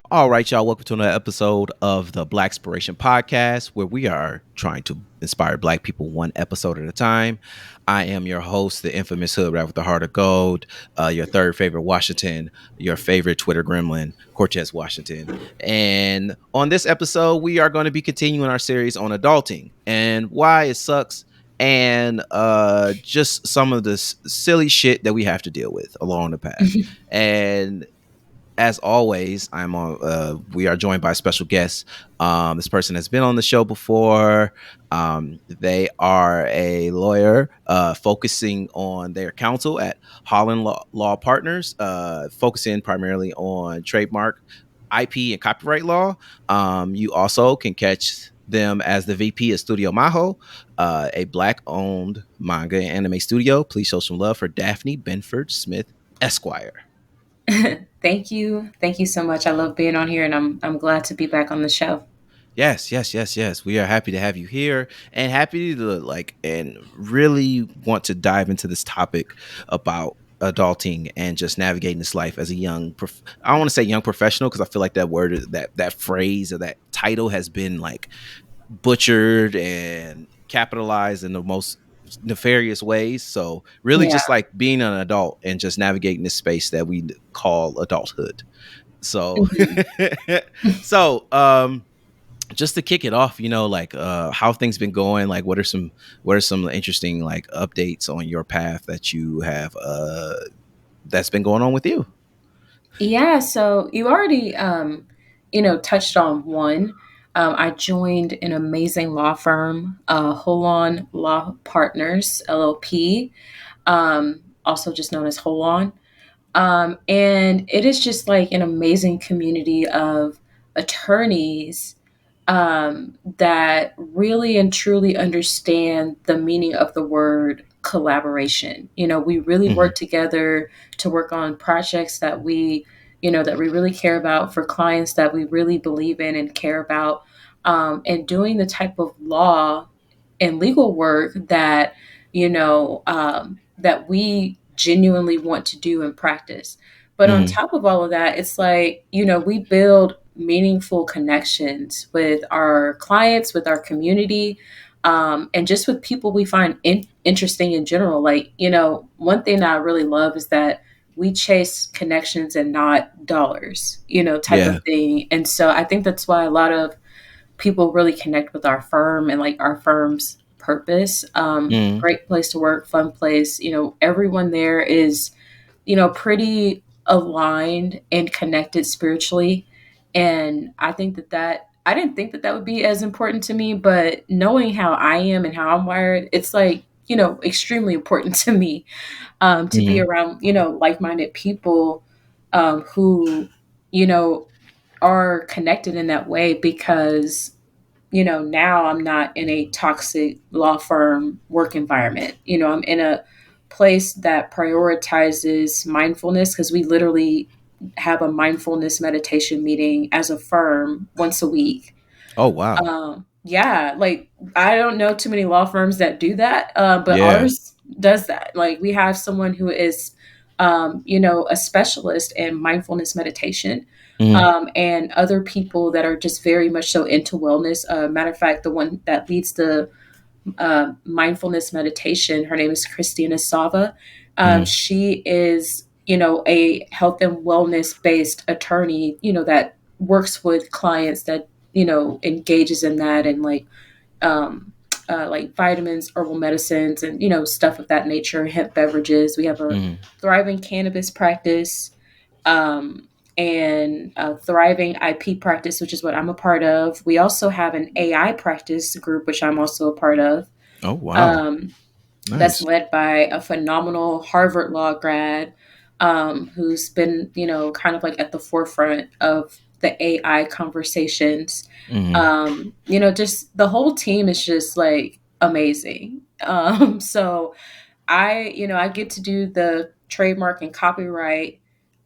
All right, y'all. Welcome to another episode of the Blacspiration podcast, where we are trying to inspire Black people one episode at a time. I am your host, the infamous Hood Rat with the Heart of Gold, your third favorite Washington, your favorite Twitter gremlin, Cortez Washington. And on this episode, we are going to be continuing our series on adulting and why it sucks, and just some of the silly shit that we have to deal with along the path. And as always, I'm on. We are joined by a special guest. This person has been on the show before. They are a lawyer focusing on their counsel at Holland Law Partners, focusing primarily on trademark, IP, and copyright law. You also can catch them as the VP of Studio Maho, a Black-owned manga and anime studio. Please show some love for Daphne Benford Smith, Esquire. Thank you. Thank you so much. I love being on here and I'm glad to be back on the show. Yes, yes, yes, yes. We are happy to have you here and happy to and really want to dive into this topic about adulting and just navigating this life as a I don't want to say young professional, because I feel like that word, that phrase or that title has been like butchered and capitalized in the most nefarious ways. So really Yeah. just like being an adult and just navigating this space that we call adulthood. So Mhm. so just to kick it off, like how things been going, like what are some interesting like updates on your path that you have that's been going on with you? Yeah, so you already touched on one. I joined an amazing law firm, Holon Law Partners LLP, also just known as Holon. And it is just like an amazing community of attorneys that really and truly understand the meaning of the word collaboration. We really Hmm. work together to work on projects that we really care about for clients that we really believe in and care about, and doing the type of law and legal work that we genuinely want to do and practice. But on Hmm. top of all of that, it's like, we build meaningful connections with our clients, with our community, and just with people we find interesting in general. Like, one thing that I really love is that we chase connections and not dollars, type of Yeah. thing. And so I think that's why a lot of people really connect with our firm and like our firm's purpose. Hmm. Great place to work, fun place. Everyone there is, pretty aligned and connected spiritually. And I think that I didn't think that would be as important to me, but knowing how I am and how I'm wired, it's like, extremely important to me, to be Hmm. around, like-minded people, who, you know, are connected in that way because now I'm not in a toxic law firm work environment. I'm in a place that prioritizes mindfulness because we literally have a mindfulness meditation meeting as a firm once a week. Oh wow. Yeah, like I don't know too many law firms that do that, but Yeah. ours does that. Like we have someone who is, a specialist in mindfulness meditation, Hmm. and other people that are just very much so into wellness. Matter of fact, the one that leads the mindfulness meditation, her name is Christina Sava. Hmm. She is, a health and wellness based attorney, that works with clients that, engages in that and um, like vitamins, herbal medicines, and stuff of that nature. Hemp beverages. We have a Hmm. thriving cannabis practice, um, and a thriving IP practice, which is what I'm a part of. We also have an AI practice group, which I'm also a part of. Oh wow. Um, that's Nice. led by a phenomenal Harvard law grad, who's been, kind of like at the forefront of the AI conversations. Hmm. Just the whole team is just like amazing. So I get to do the trademark and copyright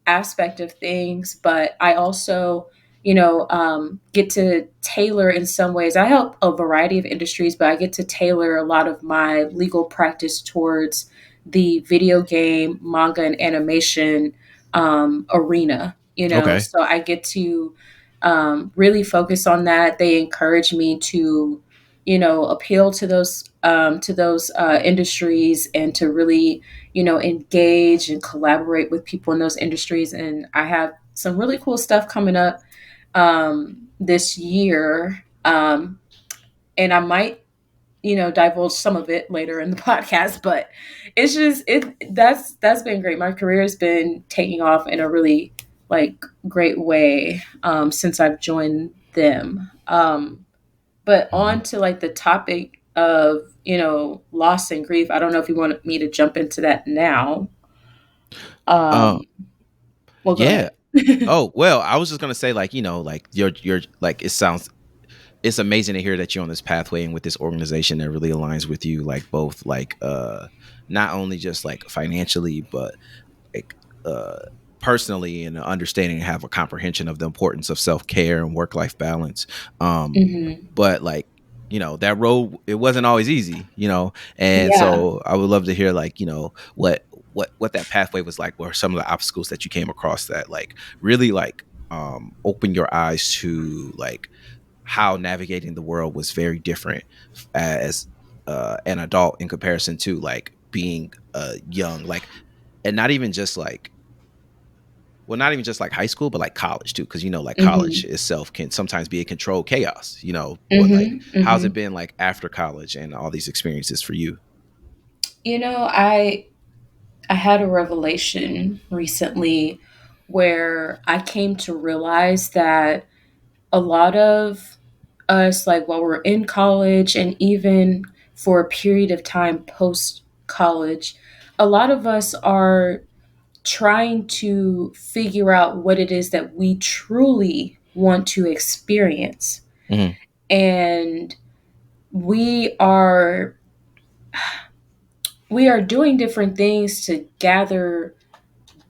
aspect of things, but I also, get to tailor in some ways. I help a variety of industries, but I get to tailor a lot of my legal practice towards the video game, manga, and animation arena. Okay. so I get to really focus on that. They encourage me to, appeal to those industries and to really, engage and collaborate with people in those industries. And I have some really cool stuff coming up this year. And I might, divulge some of it later in the podcast, but it's just that's been great. My career has been taking off in a really like great way since I've joined them. But Mhm. on to like the topic of, loss and grief. I don't know if you want me to jump into that now. Uh, Um, well, go yeah. ahead. Oh, well, I was just gonna say, like, like you're like, it's amazing to hear that you're on this pathway and with this organization that really aligns with you, like both like not only just like financially, but like personally, and understanding and have a comprehension of the importance of self-care and work-life balance. um Hmm. but like, that road, it wasn't always easy, and Yeah. so I would love to hear, like, what that pathway was like. What are some of the obstacles that you came across that like really like open your eyes to like how navigating the world was very different as an adult in comparison to like being young, like, and not even just like, well, not even just like high school, but like college too, because like college Hmm. itself can sometimes be a controlled chaos. But like, Hmm. how's Hmm. it been like after college and all these experiences for you? I had a revelation recently where I came to realize that a lot of us, like while we're in college and even for a period of time post college, a lot of us are trying to figure out what it is that we truly want to experience. Hmm. And we are we are doing different things to gather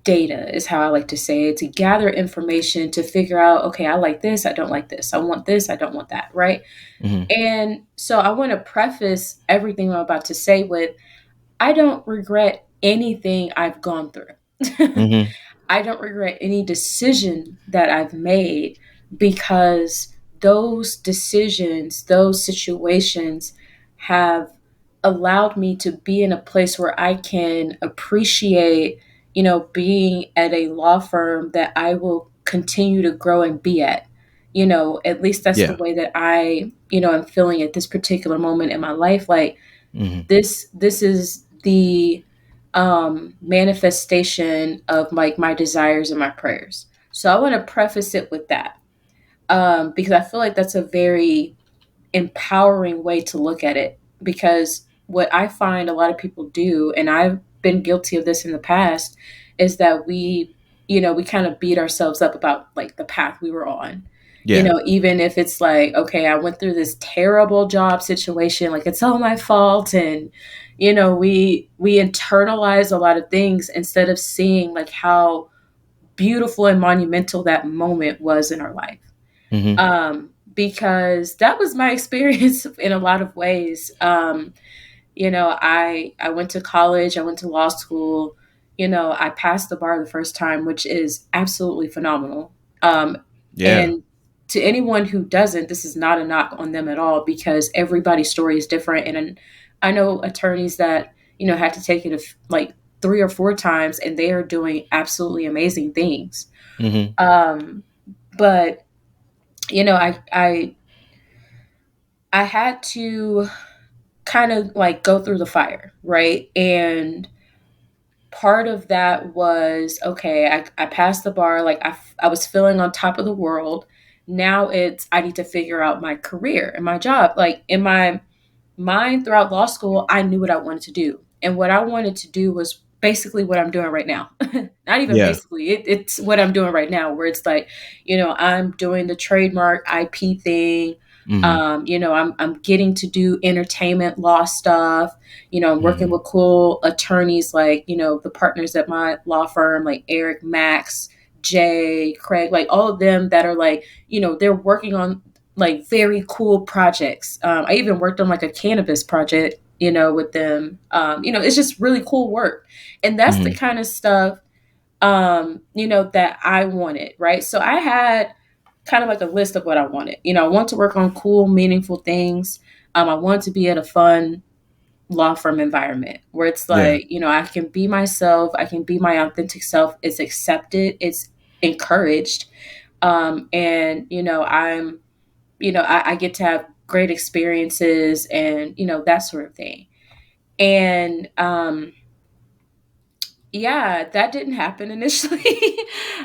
data, is how I like to say it, to gather information to figure out, okay, I like this, I don't like this, I want this, I don't want that, right? Hmm. And so I want to preface everything I'm about to say with, I don't regret anything I've gone through. Hmm. I don't regret any decision that I've made, because those decisions, those situations have allowed me to be in a place where I can appreciate, being at a law firm that I will continue to grow and be at. At least that's the Yeah. way that I, am feeling at this particular moment in my life. Like, Hmm. this is the manifestation of like my desires and my prayers. So I want to preface it with that, because I feel like that's a very empowering way to look at it. Because what I find a lot of people do, and I've been guilty of this in the past, is that we kind of beat ourselves up about like the path we were on. Yeah. Even if it's like, okay, I went through this terrible job situation, like it's all my fault. And, we internalize a lot of things instead of seeing like how beautiful and monumental that moment was in our life. Hmm. Because that was my experience in a lot of ways. I went to college, I went to law school. I passed the bar the first time, which is absolutely phenomenal. Yeah. And to anyone who doesn't, this is not a knock on them at all, because everybody's story is different. And I know attorneys that had to take it like 3 or 4 times, and they are doing absolutely amazing things. Hmm. Um, but I had to kind of like go through the fire, right? And part of that was, okay, I passed the bar, like I was feeling on top of the world. Now it's, I need to figure out my career and my job. Like in my mind throughout law school, I knew what I wanted to do. And what I wanted to do was basically what I'm doing right now. Not even Yeah. basically, it's what I'm doing right now, where it's like, I'm doing the trademark IP thing. Hmm. I'm getting to do entertainment law stuff. I'm working Hmm. with cool attorneys like, the partners at my law firm, like Eric, Max, Jay, Craig, like all of them that are like, they're working on like very cool projects. I even worked on like a cannabis project, with them. It's just really cool work. And that's the Hmm. kind of stuff that I wanted, right? So I had kind of like a list of what I wanted. I want to work on cool, meaningful things. I want to be at a fun law firm environment where it's Yeah. like, I can be myself, I can be my authentic self. It's accepted, it's encouraged. And, I get to have great experiences and, that sort of thing. And, yeah, that didn't happen initially.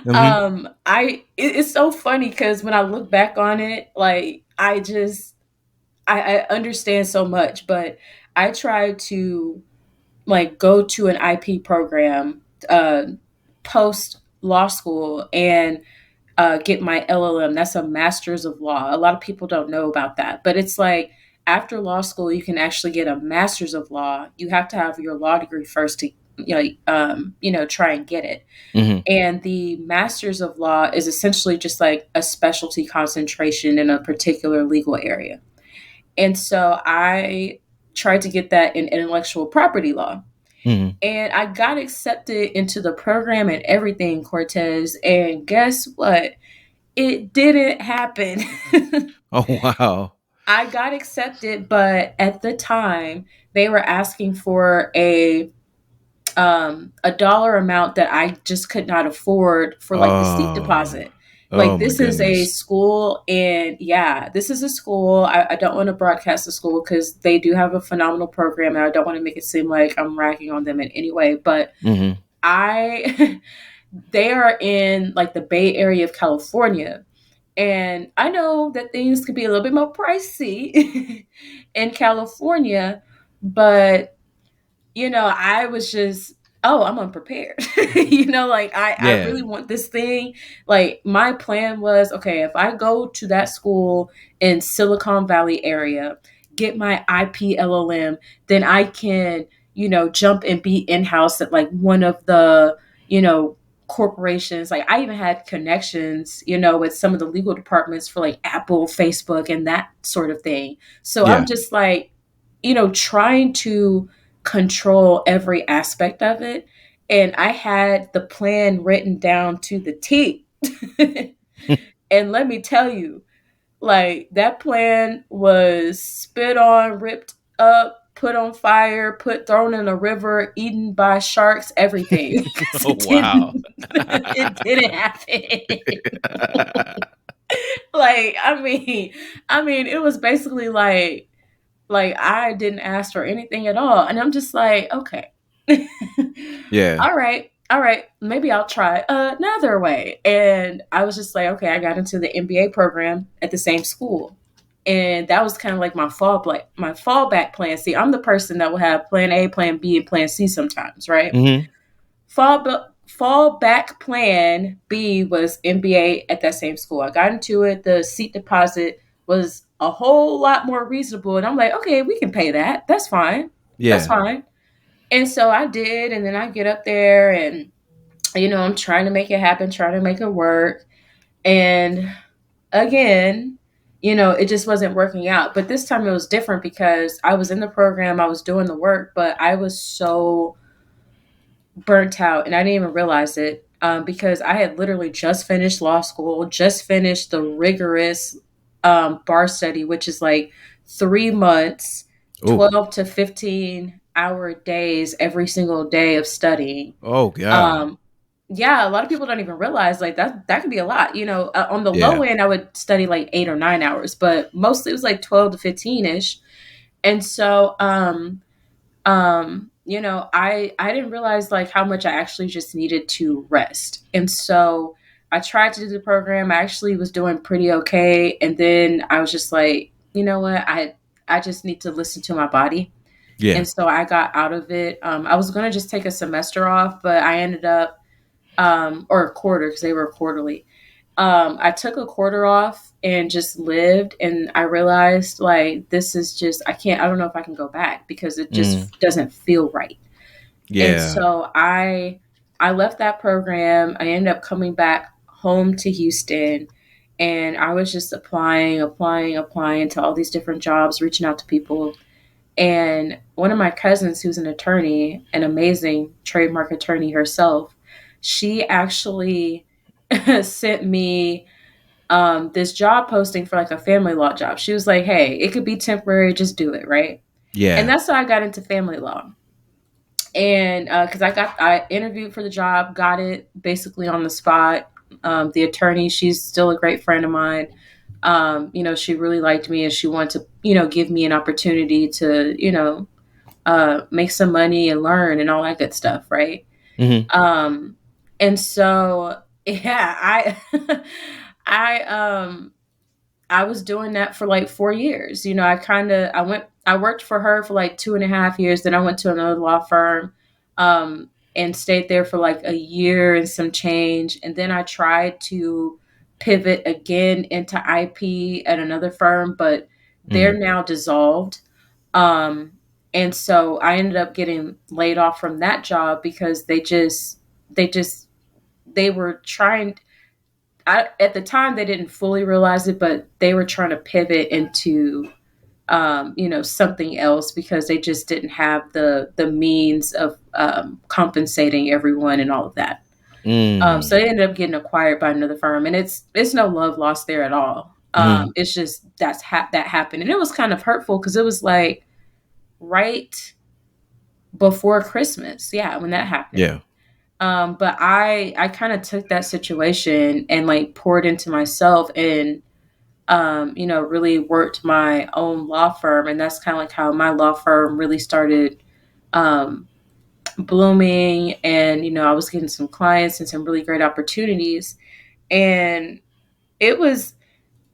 Hmm. It's so funny because when I look back on it, like I understand so much, but I tried to like go to an IP program post law school and get my LLM. That's a master's of law. A lot of people don't know about that, but it's like after law school, you can actually get a master's of law. You have to have your law degree first to try and get it. Hmm. And the master's of law is essentially just like a specialty concentration in a particular legal area. And so I tried to get that in intellectual property law. Hmm. And I got accepted into the program and everything, Cortez. And guess what? It didn't happen. Oh, wow. I got accepted, but at the time they were asking for a dollar amount that I just could not afford for like the seat Oh, deposit. oh Like my this is a goodness. school, and yeah, this is a school. I don't want to broadcast the school because they do have a phenomenal program, and I don't want to make it seem like I'm ragging on them in any way. But Hmm. I, they are in like the Bay Area of California, and I know that things could be a little bit more pricey in California, but I was just, oh, I'm unprepared. Like I Yeah. really want this thing. Like my plan was, okay, if I go to that school in Silicon Valley area, get my IPLLM, then I can, jump and be in-house at like one of the, you know, corporations. Like I even had connections, with some of the legal departments for like Apple, Facebook, and that sort of thing. So I'm Yeah. just like, trying to control every aspect of it. And I had the plan written down to the T. And let me tell you, like that plan was spit on, ripped up, put on fire, thrown in a river, eaten by sharks, everything. 'Cause Oh, wow. it didn't happen. Like, I mean, it was basically like I didn't ask for anything at all. And I'm just like, okay. Yeah. All right, maybe I'll try another way. And I was just like, okay, I got into the MBA program at the same school. And that was kind of like my fallback plan. See, I'm the person that will have plan A, plan B, and plan C sometimes, right? Hmm. Fallback plan B was MBA at that same school. I got into it. The seat deposit was a whole lot more reasonable. And I'm like, okay, we can pay that. That's fine. That's Yeah. fine. And so I did. And then I get up there and, I'm trying to make it happen, trying to make it work. And again, it just wasn't working out. But this time it was different because I was in the program, I was doing the work, but I was so burnt out and I didn't even realize it because I had literally just finished law school, just finished the rigorous bar study, which is like 3 months, Oh. 12 to 15-hour days every single day of studying. Oh, yeah. Um, yeah, a lot of people don't even realize like that could be a lot. On the low Yeah. end, I would study like 8 or 9 hours, but mostly it was like 12 to 15 ish. And so, I didn't realize like how much I actually just needed to rest. And so I tried to do the program. I actually was doing pretty okay. And then I was just like, you know what? I just need to listen to my body. Yeah. And so I got out of it. I was going to just take a semester off, but I ended up, or a quarter because they were quarterly. I took a quarter off and just lived, and I realized like this is just I don't know if I can go back because it Mm. just doesn't feel right. And Yeah. so I left that program. I ended up coming back home to Houston, and I was just applying to all these different jobs, reaching out to people. And one of my cousins, who's an attorney, an amazing trademark attorney herself, she actually sent me this job posting for like a family law job. She was like, "Hey, it could be temporary, just do it," right? And Yeah. that's how I got into family law. And because I interviewed for the job, got it basically on the spot. The attorney, she's still a great friend of mine. She really liked me and she wanted to, give me an opportunity to, make some money and learn and all that good stuff, right? Mhm. Um, and so yeah, I I was doing that for like 4 years. I worked for her for like 2.5 years. Then I went to another law firm, and stayed there for like a year and some change. And then I tried to pivot again into IP at another firm, but they're Mhm. now dissolved. Um, and so I ended up getting laid off from that job because they just, they were trying, at the time they didn't fully realize it, but they were trying to pivot into something else because they just didn't have the means of compensating everyone and all of that. So Mm. they ended up getting acquired by another firm, and it's no love lost there at all. Mhm. It's just that happened, and it was kind of hurtful because it was like right before Christmas, yeah, when that happened. Yeah. But I kind of took that situation and like poured into myself and really worked my own law firm. And that's kind of like how my law firm really started um, blooming. And, I was getting some clients and some really great opportunities. And it was,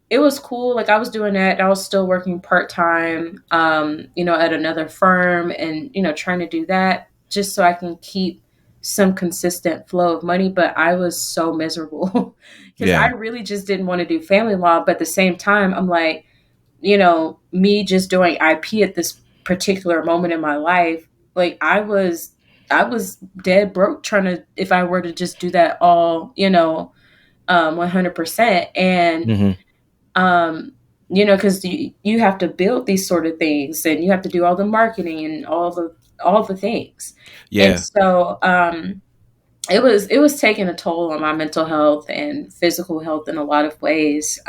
it was cool. Like I was doing that. I was still working part time, at another firm and, trying to do that just so I can keep some consistent flow of money. But I was so miserable because I Yeah. really just didn't want to do family law. But at the same time, I'm like, me just doing IP at this particular moment in my life, like I was dead broke trying to, if I were to just do that all, 100%. And Mhm. um because you have to build these sort of things and you have to do all the marketing and all the things. And Yeah. so it was taking a toll on my mental health and physical health in a lot of ways,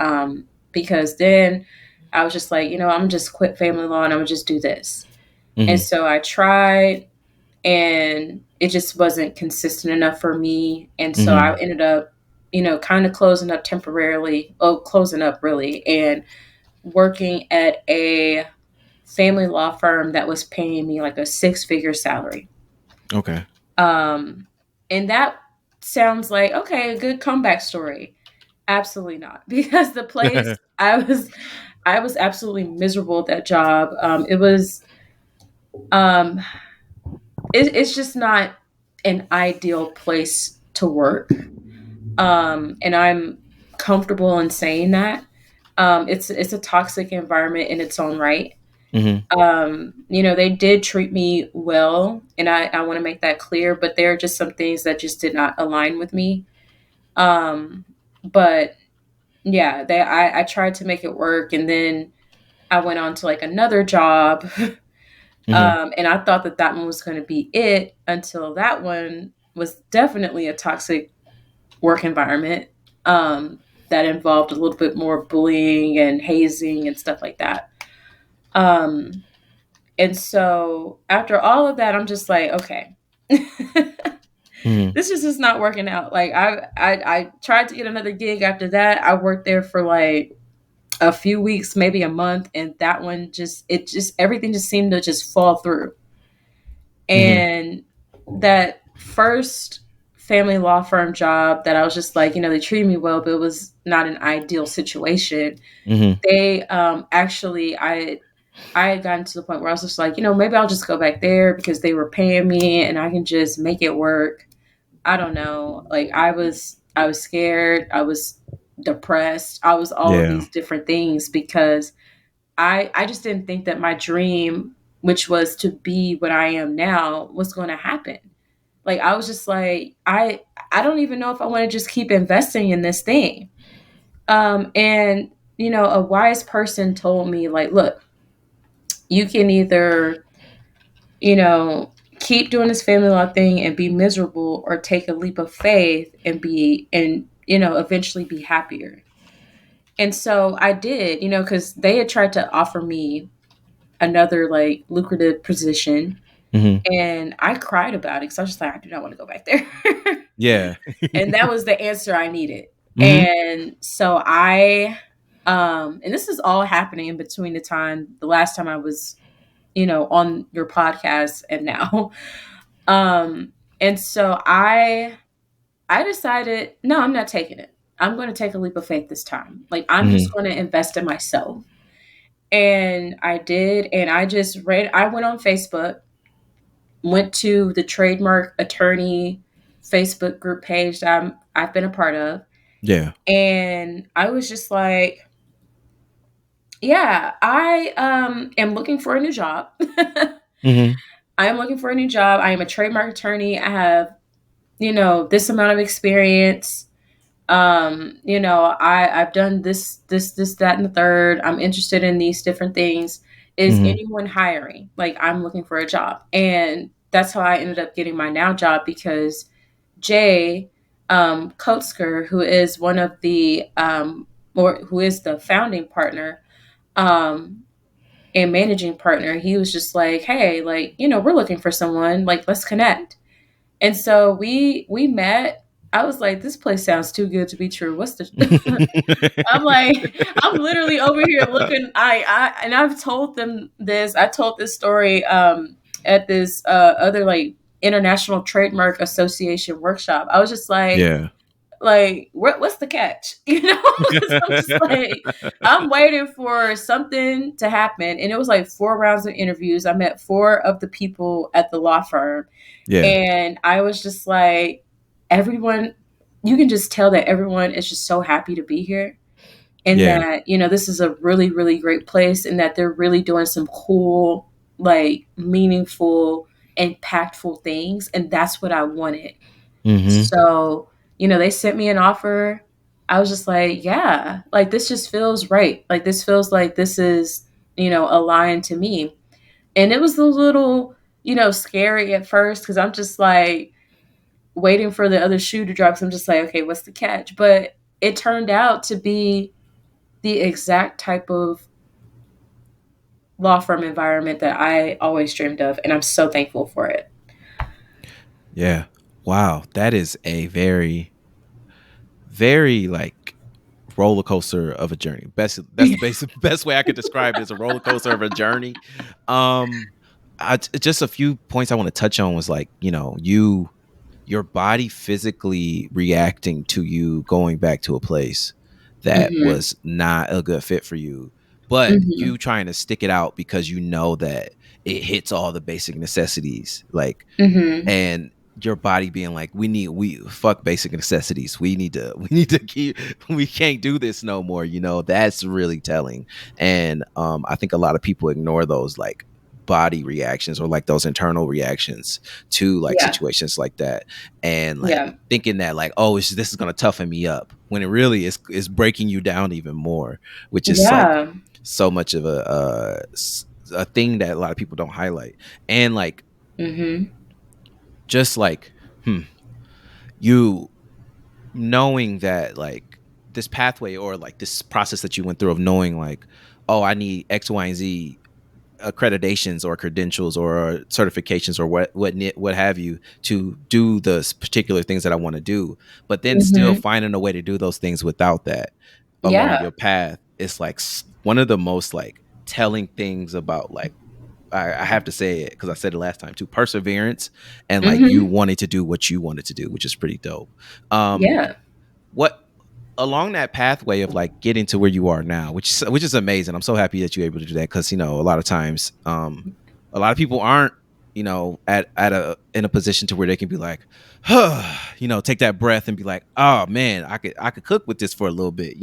because then I was just like, I'm just quit family law and I'm gonna just do this. And Mhm. so I tried, and it just wasn't consistent enough for me. And so I Mhm. ended up, kind of closing up temporarily, closing up really, and working at a family law firm that was paying me like a six-figure salary. Okay. Um, and that sounds like, okay, a good comeback story. Absolutely not, because the place I was absolutely miserable at that job. Um, it's just not an ideal place to work. And I'm comfortable in saying that. It's a toxic environment in its own right. Mhm. They did treat me well, and I want to make that clear, but there are just some things that just did not align with me. Um, but yeah, I tried to make it work, and then I went on to like another job. Mhm. And I thought that that one was going to be it until that one was definitely a toxic work environment, that involved a little bit more bullying and hazing and stuff like that. Um, and so after all of that, I'm just like, okay, Mhm. this just is not working out. Like I tried to get another gig after that. I worked there for like a few weeks, maybe a month, and that one just everything just seemed to just fall through. Mhm. And that first family law firm job that I was just like, they treated me well, but it was not an ideal situation. Mhm. They actually I had gotten to the point where I was just like, maybe I'll just go back there because they were paying me and I can just make it work. I don't know. Like I was scared, I was depressed, I was all of Yeah. these different things because I just didn't think that my dream, which was to be what I am now, was going to happen. Like I was just like, I don't even know if I want to just keep investing in this thing. And a wise person told me like, look, you can either, you know, keep doing this family law thing and be miserable, or take a leap of faith and be, and eventually be happier. And so I did, because they had tried to offer me another like lucrative position, Hmm. and I cried about it because I was just like, I do not want to go back there. Yeah. And that was the answer I needed. Hmm. And so and this is all happening in between the last time I was, on your podcast and now. And so I decided, no, I'm not taking it. I'm going to take a leap of faith this time. Like, I'm just Hmm. going to invest in myself. And I did. And I went on Facebook, went to the trademark attorney Facebook group page that I've been a part of. Yeah. And I was just like, yeah, I am looking for a new job. Hmm. I am looking for a new job. I am a trademark attorney. I have, this amount of experience. I've done this, that, and the third. I'm interested in these different things. Is Hmm. anyone hiring? Like, I'm looking for a job. And that's how I ended up getting my now job, because Jay Kotzker, who is one of the or who is the founding partner um and managing partner, he was just like, hey, like, we're looking for someone, like, let's connect. And so we met. I was like, this place sounds too good to be true. What's the I'm like, I'm literally over here looking. And I've told them this. I told this story at this other like International Trademark Association workshop. I was just Yeah. like, what's the catch? Because I'm just like, I'm waiting for something to happen. And it was like 4 rounds of interviews. I met 4 of the people at the law firm, Yeah. and I was just like, everyone, you can just tell that everyone is just so happy to be here. And Yeah. that, this is a really, really great place, and that they're really doing some cool, like, meaningful, impactful things. And that's what I wanted. Hmm. So, they sent me an offer. I was just like, yeah, like, this just feels right. Like, this feels like this is, aligned to me. And it was a little, scary at first, because I'm just like waiting for the other shoe to drop. So I'm just like, okay, what's the catch? But it turned out to be the exact type of law firm environment that I always dreamed of. And I'm so thankful for it. Yeah. Wow. That is a very, very like roller coaster of a journey. That's the basic best way I could describe it, as a roller coaster of a journey. Um just a few points I want to touch on was like, your body physically reacting to you going back to a place that Mm-hmm. was not a good fit for you, but Mm-hmm. you trying to stick it out because you know that it hits all the basic necessities, like, Mm-hmm. and your body being like, we fuck basic necessities, we need to keep, we can't do this no more, that's really telling. And I think a lot of people ignore those like body reactions, or like those internal reactions to like Yeah. situations like that, and like Yeah. thinking that like, oh, this is going to toughen me up, when it really is breaking you down even more, which is like Yeah. so much of a thing that a lot of people don't highlight. And like, Mm-hmm. just like, you knowing that like this pathway, or like this process that you went through of knowing like, oh, I need X, Y, and Z accreditations or credentials or certifications or what have you, to do the particular things that I want to do, but then still Mm-hmm. finding a way to do those things without that along Yeah. your path. It's like one of the most like telling things about like, I have to say it because I said it last time too, perseverance, and like you Mm-hmm. wanted to do what you wanted to do, which is pretty dope. Um, Yeah. what along that pathway of like getting to where you are now, which is amazing. I'm so happy that you're able to do that, because a lot of times, a lot of people aren't, at a in a position to where they can be like, take that breath and be like, oh man, I could cook with this for a little bit,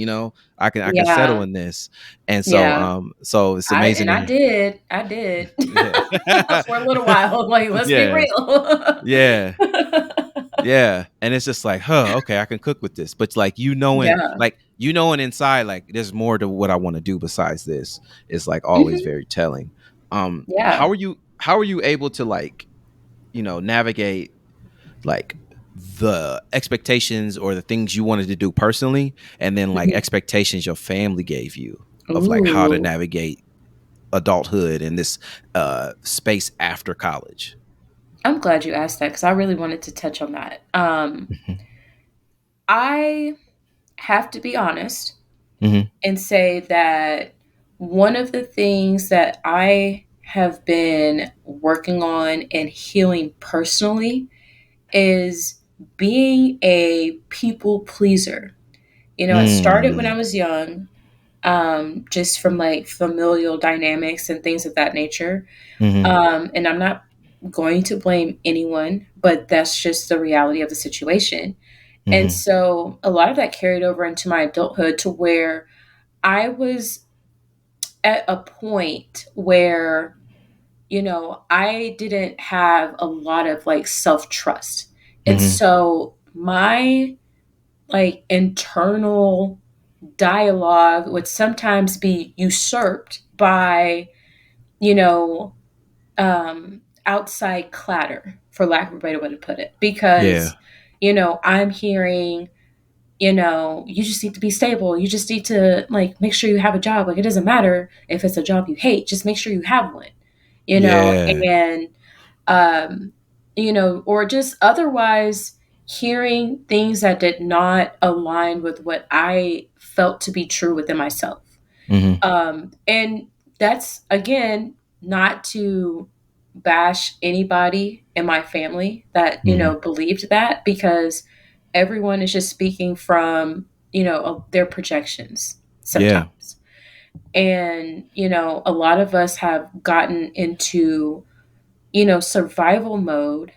I can settle Yeah. in this. And so Yeah. so it's amazing to I hear. did. I did. Yeah. For a little while. Like, let's be Yeah. real. Yeah. Yeah, and it's just like, okay, I can cook with this. But like, Yeah. you knowing inside, like, there's more to what I want to do besides this, is like always Hmm. very telling. Yeah. How are you able to like navigate like the expectations or the things you wanted to do personally, and then like Mhm. expectations your family gave you of like how to Ooh, navigate adulthood in this space after college. I'm glad you asked that because I really wanted to touch on that. Hmm. I have to be honest Hmm. and say that one of the things that I have been working on and healing personally is being a people pleaser. It started when I Mm. was young, just from like familial dynamics and things of that nature. Hmm. And I'm not going to blame anyone, but that's just the reality of the situation. And Hmm. so a lot of that carried over into my adulthood to where I was at a point where, I didn't have a lot of like self trust. And Hmm. so my like internal dialogue would sometimes be usurped by, you know, outside clatter, for lack of a better way to put it. Yeah. Because, I'm hearing, you just need to be stable. You just need to like make sure you have a job. Like it doesn't matter if it's a job you hate, just make sure you have one, Yeah. and um, or just otherwise hearing things that did not align with what I felt to be true within myself. Hmm. And that's again not to bash anybody in my family that, Hmm. believed that, because everyone is just speaking from, their projections Yeah. sometimes. And, a lot of us have gotten into, survival mode,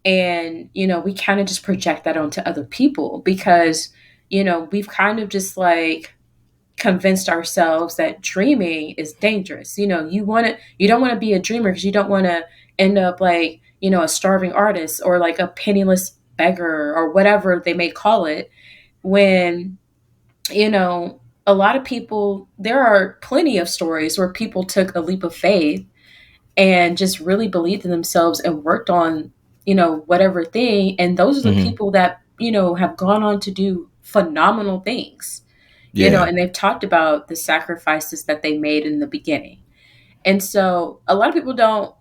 and, we kind of just project that onto other people because, we've kind of just like convinced ourselves that dreaming is dangerous. You don't want to be a dreamer because you don't want to end up like, a starving artist or like a penniless beggar or whatever they may call it. When, a lot of people, there are plenty of stories where people took a leap of faith and just really believed in themselves and worked on, whatever thing. And those are the Hmm. people that, have gone on to do phenomenal things, Yeah. and they've talked about the sacrifices that they made in the beginning. And so a lot of people don't,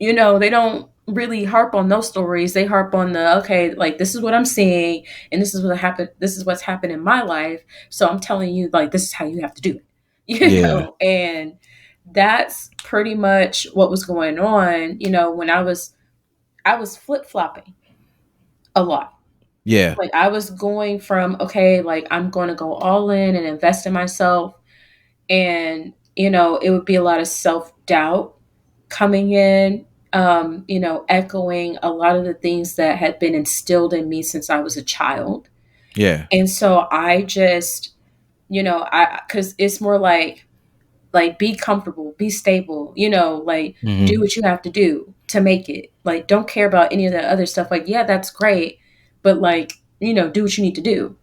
they don't really harp on those stories. They harp on the, okay, like this is what I'm seeing and this is what happened. This is what's happened in my life. So I'm telling you, like, this is how you have to do it, Yeah. and that's pretty much what was going on, when I was flip flopping a lot. Yeah. Like I was going from, okay, like I'm going to go all in and invest in myself, and it would be a lot of self-doubt coming in, echoing a lot of the things that had been instilled in me since I was a child. Yeah. And so I just, I because it's more like be comfortable, be stable, like do Hmm. what you have to do to make it, like don't care about any of the other stuff, like yeah, that's great, but like, do what you need to do.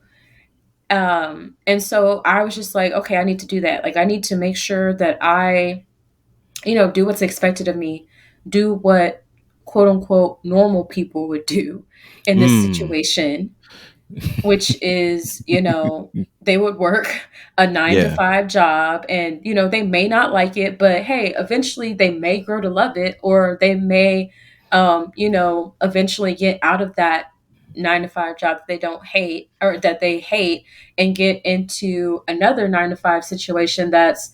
And so I was just like, okay, I need to do that. Like I need to make sure that I, do what's expected of me, do what quote unquote normal people would do in this Mm. situation, which is, they would work a nine to Yeah. five job, and, they may not like it, but hey, eventually they may grow to love it, or they may, eventually get out of that 9 to 5 job that they don't hate or that they hate, and get into another 9 to 5 situation that's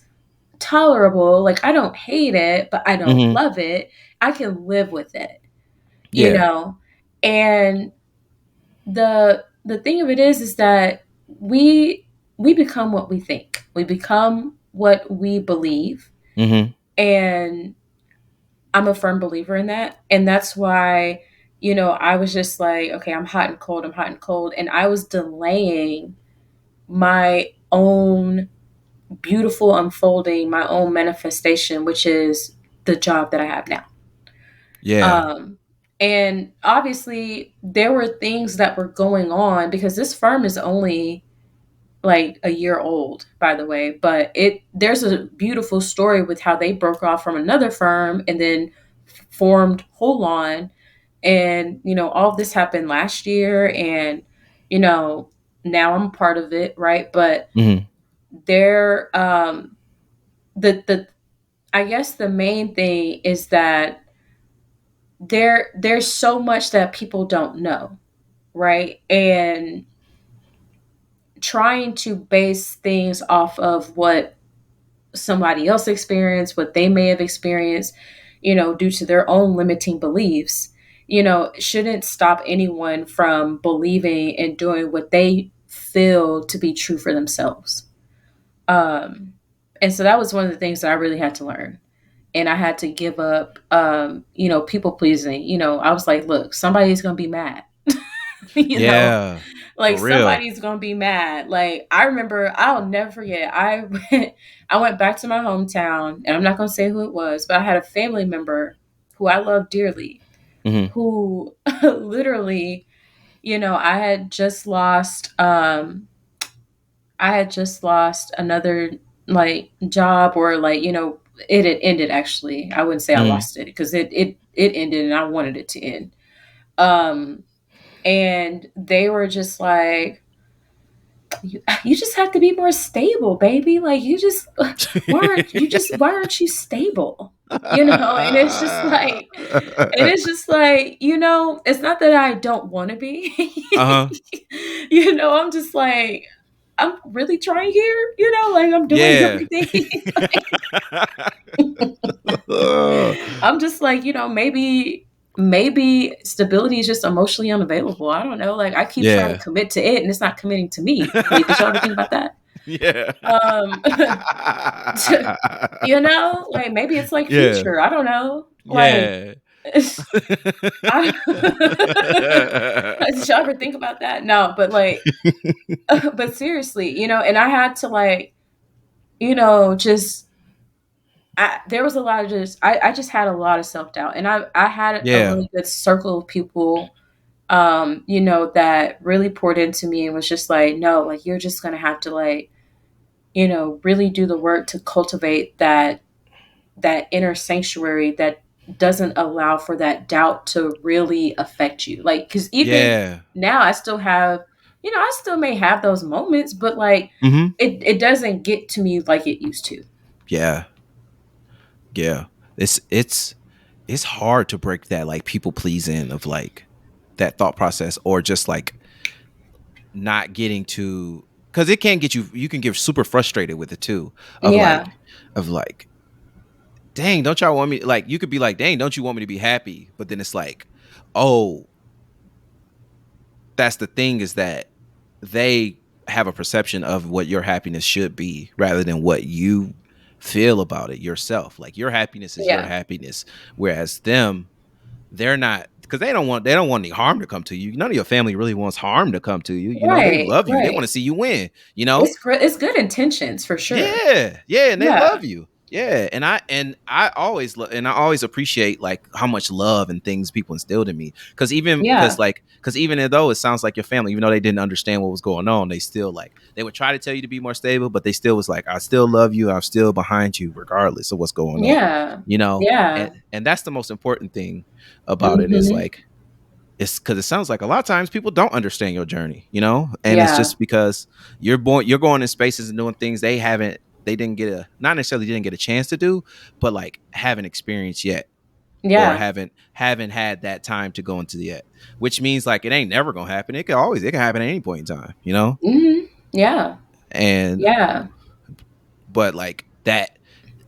tolerable. Like I don't hate it, but I don't Hmm. love it. I can live with it, you Yeah. know? And the thing of it is that we become what we think. We become what we believe. Hmm. And I'm a firm believer in that. And that's why, I was just like, okay, I'm hot and cold, I'm hot and cold. And I was delaying my own beautiful unfolding, my own manifestation, which is the job that I have now. Yeah. Um, and obviously, there were things that were going on because this firm is only like a year old, by the way. But there's a beautiful story with how they broke off from another firm and then formed Hold On, and all of this happened last year, and you know now I'm a part of it, right? But Mm-hmm. there, the I guess the main thing is that there's so much that people don't know, right? And trying to base things off of what somebody else experienced, what they may have experienced, due to their own limiting beliefs, shouldn't stop anyone from believing and doing what they feel to be true for themselves. Um, and so that was one of the things that I really had to learn. And I had to give up, people pleasing. I was like, look, somebody's going to be mad, you know, Yeah, like for real. somebody's gonna be mad. Like I remember, I'll never forget. I went back to my hometown, and I'm not gonna say who it was, but I had a family member who I love dearly, Mm-hmm. who literally, I had just lost. I had just lost another like job, or like it had ended. Actually, I wouldn't say I Mm-hmm. lost it because it ended, and I wanted it to end. Um, and they were just like, you just have to be more stable, baby. Like you just why aren't you stable? And it's just like, it's not that I don't want to be. Uh-huh. I'm just like, I'm really trying here, like I'm doing Yeah. everything. I'm just like, maybe stability is just emotionally unavailable. I don't know. Like I keep trying to Yeah. commit to it and it's not committing to me. Like, did y'all ever think about that? Yeah. Um, like maybe it's like Yeah. future. I don't know. Like, Yeah. I, did y'all ever think about that? No, but like, but seriously, and I had to like, just there was a lot of I just had a lot of self doubt, and I had a Yeah. really good circle of people, that really poured into me and was just like, no, like you're just gonna have to like, really do the work to cultivate that inner sanctuary that doesn't allow for that doubt to really affect you. Like, because even Yeah. now, I still have, I still may have those moments, but like, Mm-hmm. it doesn't get to me like it used to. Yeah. Yeah. It's hard to break that like people pleasing of like that thought process, or just like not getting to, because it can get you can get super frustrated with it too, of Yeah, like of like dang, don't y'all want me, like you could be like, dang, don't you want me to be happy? But then it's like, oh, that's the thing, is that they have a perception of what your happiness should be rather than what you feel about it yourself. Like your happiness is your yeah, happiness, whereas them, they're not, because they don't want any harm to come to you. None of your family really wants harm to come to you. They right, love you. They want right. to see you win. You know, It's good intentions for sure. yeah, yeah, and they Yeah, love you. Yeah, and I always appreciate like how much love and things people instilled in me. yeah, Because even though it sounds like your family, even though they didn't understand what was going on, they still like they would try to tell you to be more stable, but they still was like, I still love you. I'm still behind you, regardless of what's going on. yeah, You know, and yeah. and that's the most important thing about it, is Hmm. like it's because it sounds like a lot of times people don't understand your journey, and it's Yeah, just because you're going in spaces and doing things they didn't get a, not necessarily didn't get a chance to do, but like haven't experienced yet, or yeah. haven't had that time to go into the yet, which means like it ain't never gonna happen. It can happen at any point in time. Hmm. Yeah, And yeah, but like that,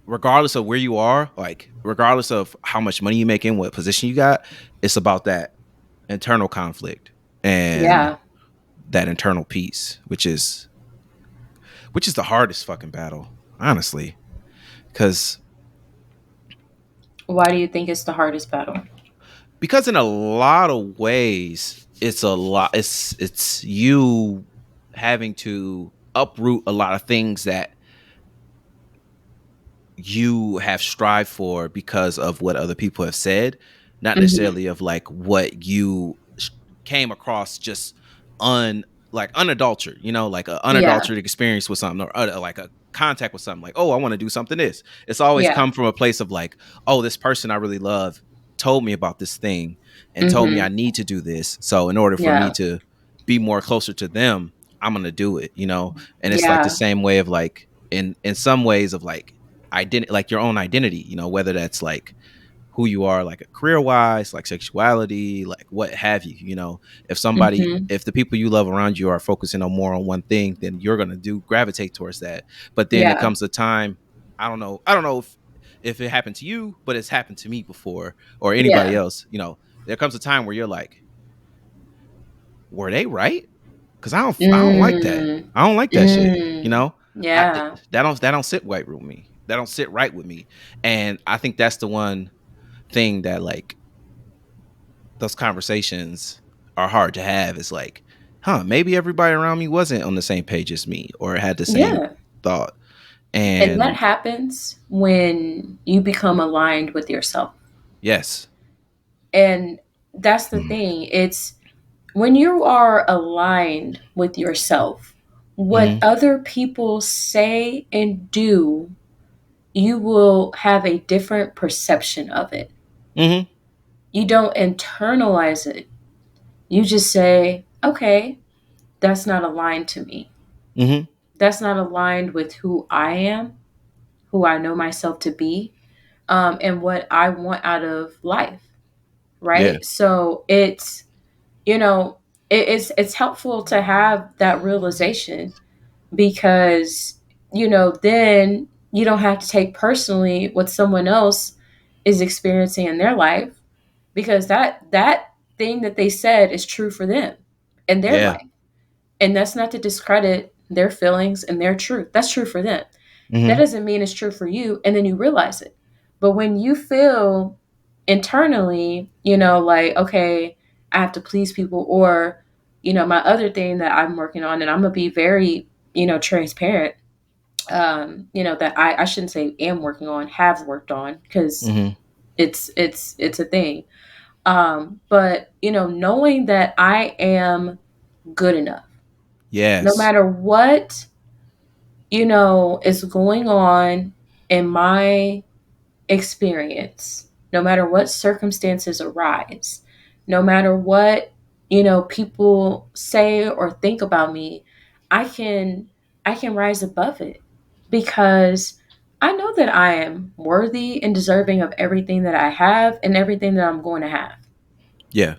regardless of where you are, like regardless of how much money you make in what position you got, it's about that internal conflict and yeah. that internal peace, which is the hardest fucking battle, honestly. Why do you think it's the hardest battle? Because in a lot of ways, it's you having to uproot a lot of things that you have strived for because of what other people have said, not Hmm. necessarily of like what you came across just un like unadulterated, like an Yeah, unadulterated experience with something, or like a contact with something, like, oh, I want to do something this. It's always yeah, come from a place of like, oh, this person I really love. told me about this thing and told me I Mhm. need to do this. So in order for me Yeah. to be more closer to them, I'm gonna do it, you know? And it's like the Yeah. same way of like in some ways of like identity, like your own identity, you know, whether that's like who you are, like a career wise, like sexuality, like what have you, you know. If somebody, Mhm. if the people you love around you are focusing on more on one thing, then you're gonna do gravitate towards that. But then it Yeah. comes a time, I don't know if it happened to you, but it's happened to me before or anybody Yeah. else, you know. There comes a time where you're like, were they right? Because I don't like that. Mm. I don't like that shit. You Mm. know, Yeah. that don't sit right with me. That don't sit right with me. And I think that's the one thing that like those conversations are hard to have. Is like, huh, maybe everybody around me wasn't on the same page as me or had the same Yeah. thought. And that And happens when you become aligned with yourself. yes, And that's the mm-hmm, thing. It's when you are aligned with yourself, what mm-hmm, other people say and do, you will have a different perception of it. mm-hmm, You don't internalize it. You just say, okay, that's not aligned to me. mm-hmm, That's not aligned with who I am, who I know myself to be, and what I want out of life. yeah, Right. So it's, you know, it's helpful to have that realization because, then you don't have to take personally what someone else is experiencing in their life because that thing that they said is true for them in their yeah, life. And that's not to discredit their feelings and their truth. That's true for them. That mm-hmm, doesn't mean it's true for you. And then you realize it. But when you feel internally, like, okay, I have to please people, or, my other thing that I'm working on, and I'm going to be very, transparent, that I shouldn't say am working on, have worked on, because mm-hmm, it's a thing. But, knowing that I am good enough, no yes, matter what, is going on in my experience, no matter what circumstances arise, no matter what, people say or think about me, I can I can rise above it because I know that I am worthy and deserving of everything that I have and everything that I'm going to have. yeah,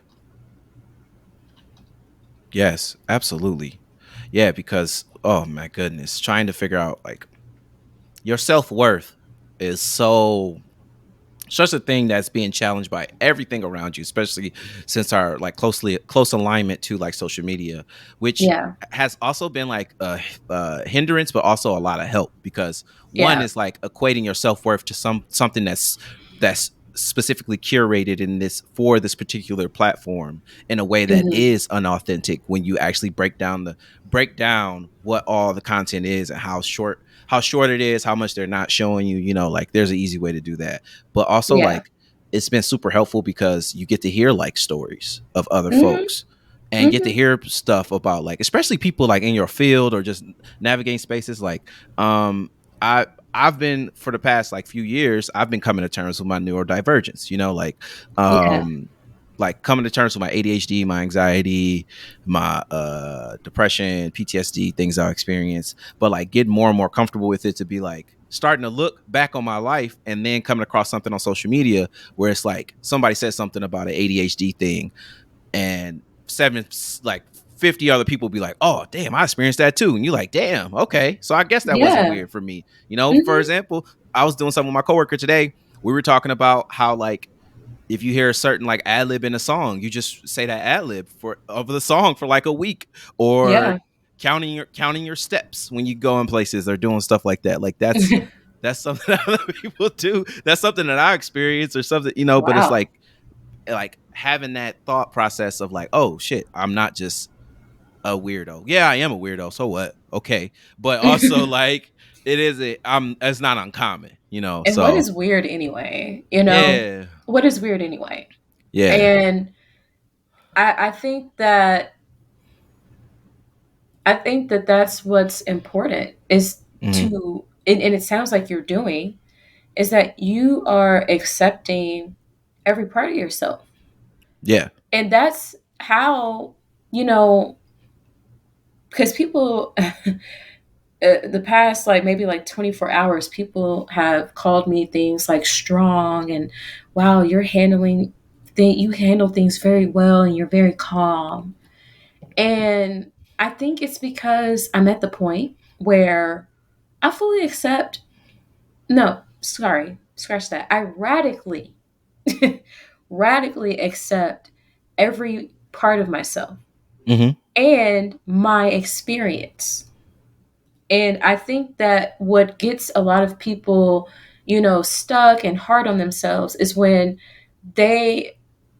yes, absolutely, yeah. Because oh my goodness, trying to figure out like your self worth is such a thing that's being challenged by everything around you, especially since our like close alignment to like social media, which Yeah. has also been like a hindrance, but also a lot of help because one Yeah. is like equating your self worth to something that's specifically curated in this for this particular platform in a way that Hmm. is unauthentic when you actually break down what all the content is and how short it is, how much they're not showing you, you know, like there's an easy way to do that. But also Yeah. like it's been super helpful because you get to hear like stories of other Hmm. folks and get to Hmm. hear stuff about like especially people like in your field or just navigating spaces like I I've been for the past like few years I've been coming to terms with my neurodivergence, you know, Yeah. like coming to terms with my ADHD, my anxiety, my depression, PTSD, things I experience, but like getting more and more comfortable with it to be like starting to look back on my life and then coming across something on social media where it's like somebody said something about an ADHD thing and seven like 50 other people be like, oh damn, I experienced that too. And you're like, damn, okay. So I guess that wasn't Yeah. weird for me. You know, for Hmm. example, I was doing something with my coworker today. We were talking about how like if you hear a certain like ad lib in a song, you just say that ad lib for of the song for like a week, or Yeah. counting your steps when you go in places or doing stuff like that. Like that's something that other people do. That's something that I experience or something, you know. But it's Wow. like having that thought process of like, oh shit, I'm not just a weirdo. Yeah, I am a weirdo. So what? Okay, but also like it is it's not uncommon, you know. And what So is weird anyway? yeah, What is weird anyway? yeah, And I think that that's what's important is mm-hmm, to, and it sounds like you're doing, is that you are accepting every part of yourself. Yeah. And that's how, you know, because people, the past like maybe like 24 hours, people have called me things like strong and wow, you handle things very well and you're very calm. And I think it's because I'm at the point where I fully accept, no, sorry, scratch that. I radically, radically accept every part of myself Mm-hmm. and my experience. And I think that what gets a lot of people, stuck and hard on themselves is when they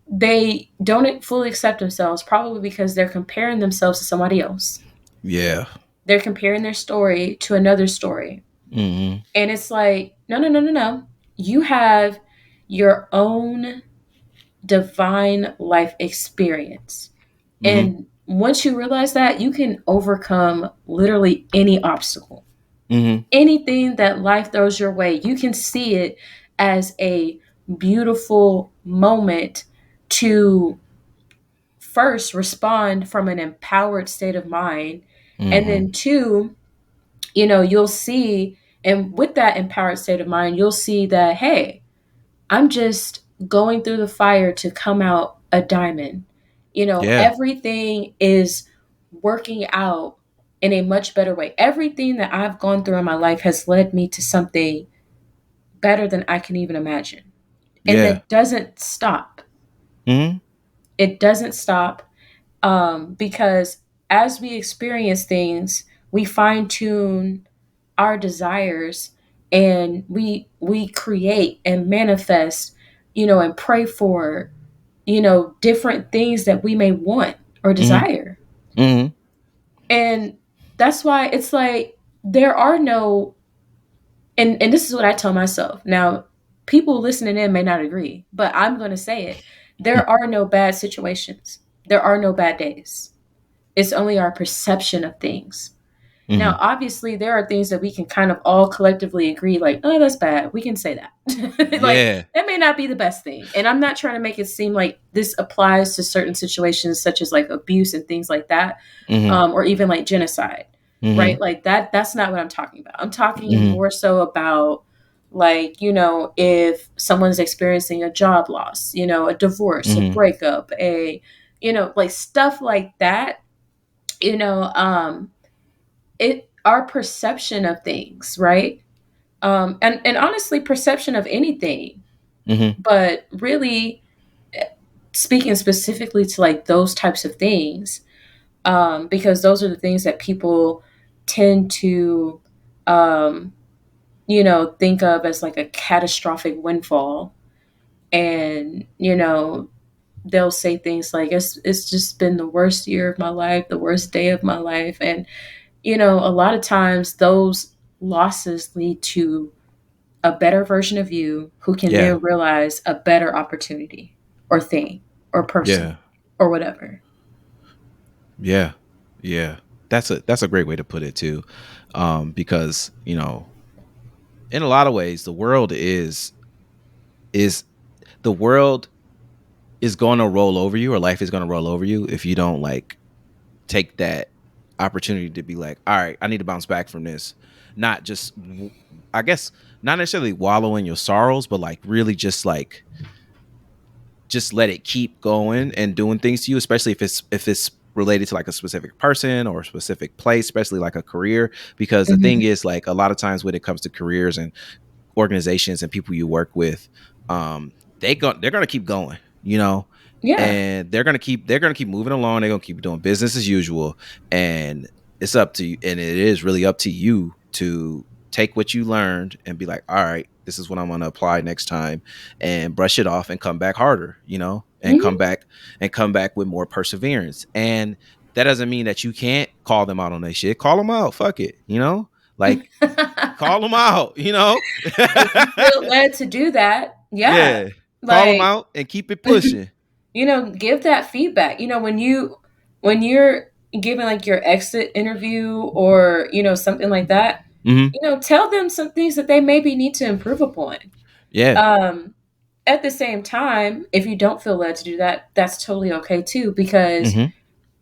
they don't fully accept themselves, probably because they're comparing themselves to somebody else. Yeah. They're comparing their story to another story. Mm-hmm. And it's like, no, no, no, no, no. You have your own divine life experience. Mm-hmm. And once you realize that, you can overcome literally any obstacle. Mm-hmm. Anything that life throws your way, you can see it as a beautiful moment to first respond from an empowered state of mind. And Mm-hmm. then two, you'll see, and with that empowered state of mind, you'll see that, hey, I'm just going through the fire to come out a diamond. Yeah. Everything is working out in a much better way. Everything that I've gone through in my life has led me to something better than I can even imagine. And Yeah. that doesn't stop. Mm-hmm. It doesn't stop, because as we experience things, we fine tune our desires, and we create and manifest, and pray for, different things that we may want or Mm-hmm. desire. Mm-hmm. And that's why it's like there are no, and this is what I tell myself. Now, people listening in may not agree, but I'm going to say it. There are no bad situations. There are no bad days. It's only our perception of things. Now, Mm-hmm. obviously, there are things that we can kind of all collectively agree, like, oh, that's bad. We can say that. Like, Yeah. that may not be the best thing. And I'm not trying to make it seem like this applies to certain situations, such as like abuse and things like that, Mm-hmm. or even like genocide, Mm-hmm. right? Like, that's not what I'm talking about. I'm talking Mm-hmm. more so about, like, if someone's experiencing a job loss, a divorce, a Mm-hmm. breakup, like stuff like that, you know, it our perception of things, right? And honestly, perception of anything, Mm-hmm. but really, speaking specifically to like those types of things, because those are the things that people tend to, um, think of as like a catastrophic windfall. And they'll say things like, it's just been the worst year of my life, the worst day of my life. And a lot of times those losses lead to a better version of you who can Yeah. then realize a better opportunity or thing or person Yeah. or whatever. Yeah. Yeah. That's a great way to put it too. Because, in a lot of ways, is the world is going to roll over you, or life is going to roll over you if you don't like take that opportunity to be like, all right, I need to bounce back from this. Not just, I guess, not necessarily wallow in your sorrows, but like really just let it keep going and doing things to you, especially if it's related to like a specific person or a specific place, especially like a career. Because the thing Hmm. is, like, a lot of times when it comes to careers and organizations and people you work with, they're gonna keep going, Yeah. and they're gonna keep moving along. They're gonna keep doing business as usual, and it's up to you, and it is really up to you to take what you learned and be like, all right, this is what I'm gonna apply next time, and brush it off and come back harder, and come Hmm. back with more perseverance. And that doesn't mean that you can't call them out on their shit. Call them out. Fuck it. Like, call them out. If you feel led to do that, yeah. Yeah. Call them Like, out and keep it pushing. give that feedback. When you're giving like your exit interview or something like that, Hmm. tell them some things that they maybe need to improve upon. Yeah. Um, at the same time, if you don't feel led to do that, that's totally okay too, because, Mm-hmm.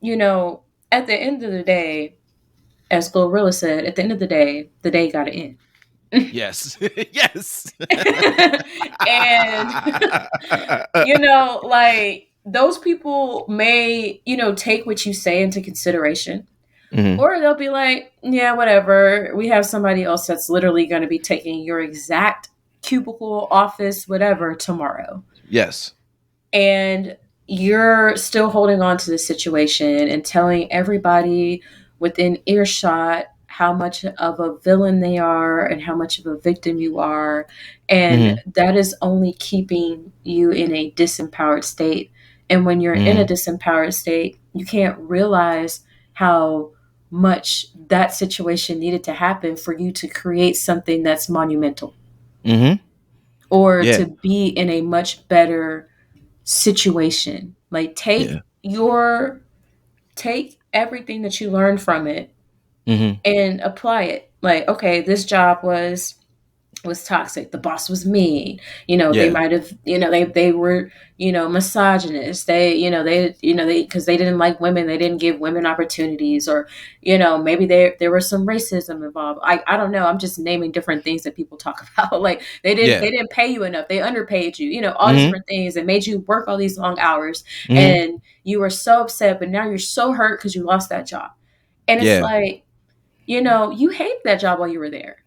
you know, at the end of the day, as Glorilla said, at the end of the day got to end. Yes. Yes. And, like those people may, take what you say into consideration, Hmm. or they'll be like, yeah, whatever. We have somebody else that's literally going to be taking your exact cubicle, office, whatever tomorrow. Yes. And you're still holding on to the situation and telling everybody within earshot how much of a villain they are and how much of a victim you are. And Hmm. that is only keeping you in a disempowered state. And when you're in a Hmm. disempowered state, you can't realize how much that situation needed to happen for you to create something that's monumental, Hmm. or Yeah. to be in a much better situation. Like Yeah. take everything that you learned from it Hmm. and apply it. Like, okay, this job was toxic. The boss was mean. They Yeah. might have, they were, misogynist. They because they didn't like women, they didn't give women opportunities, or, maybe there was some racism involved. I don't know. I'm just naming different things that people talk about. Like Yeah. they didn't pay you enough. They underpaid you. All these Hmm. different things and made you work all these long hours, Hmm. and you were so upset, but now you're so hurt because you lost that job. And it's Yeah. like, you hate that job while you were there.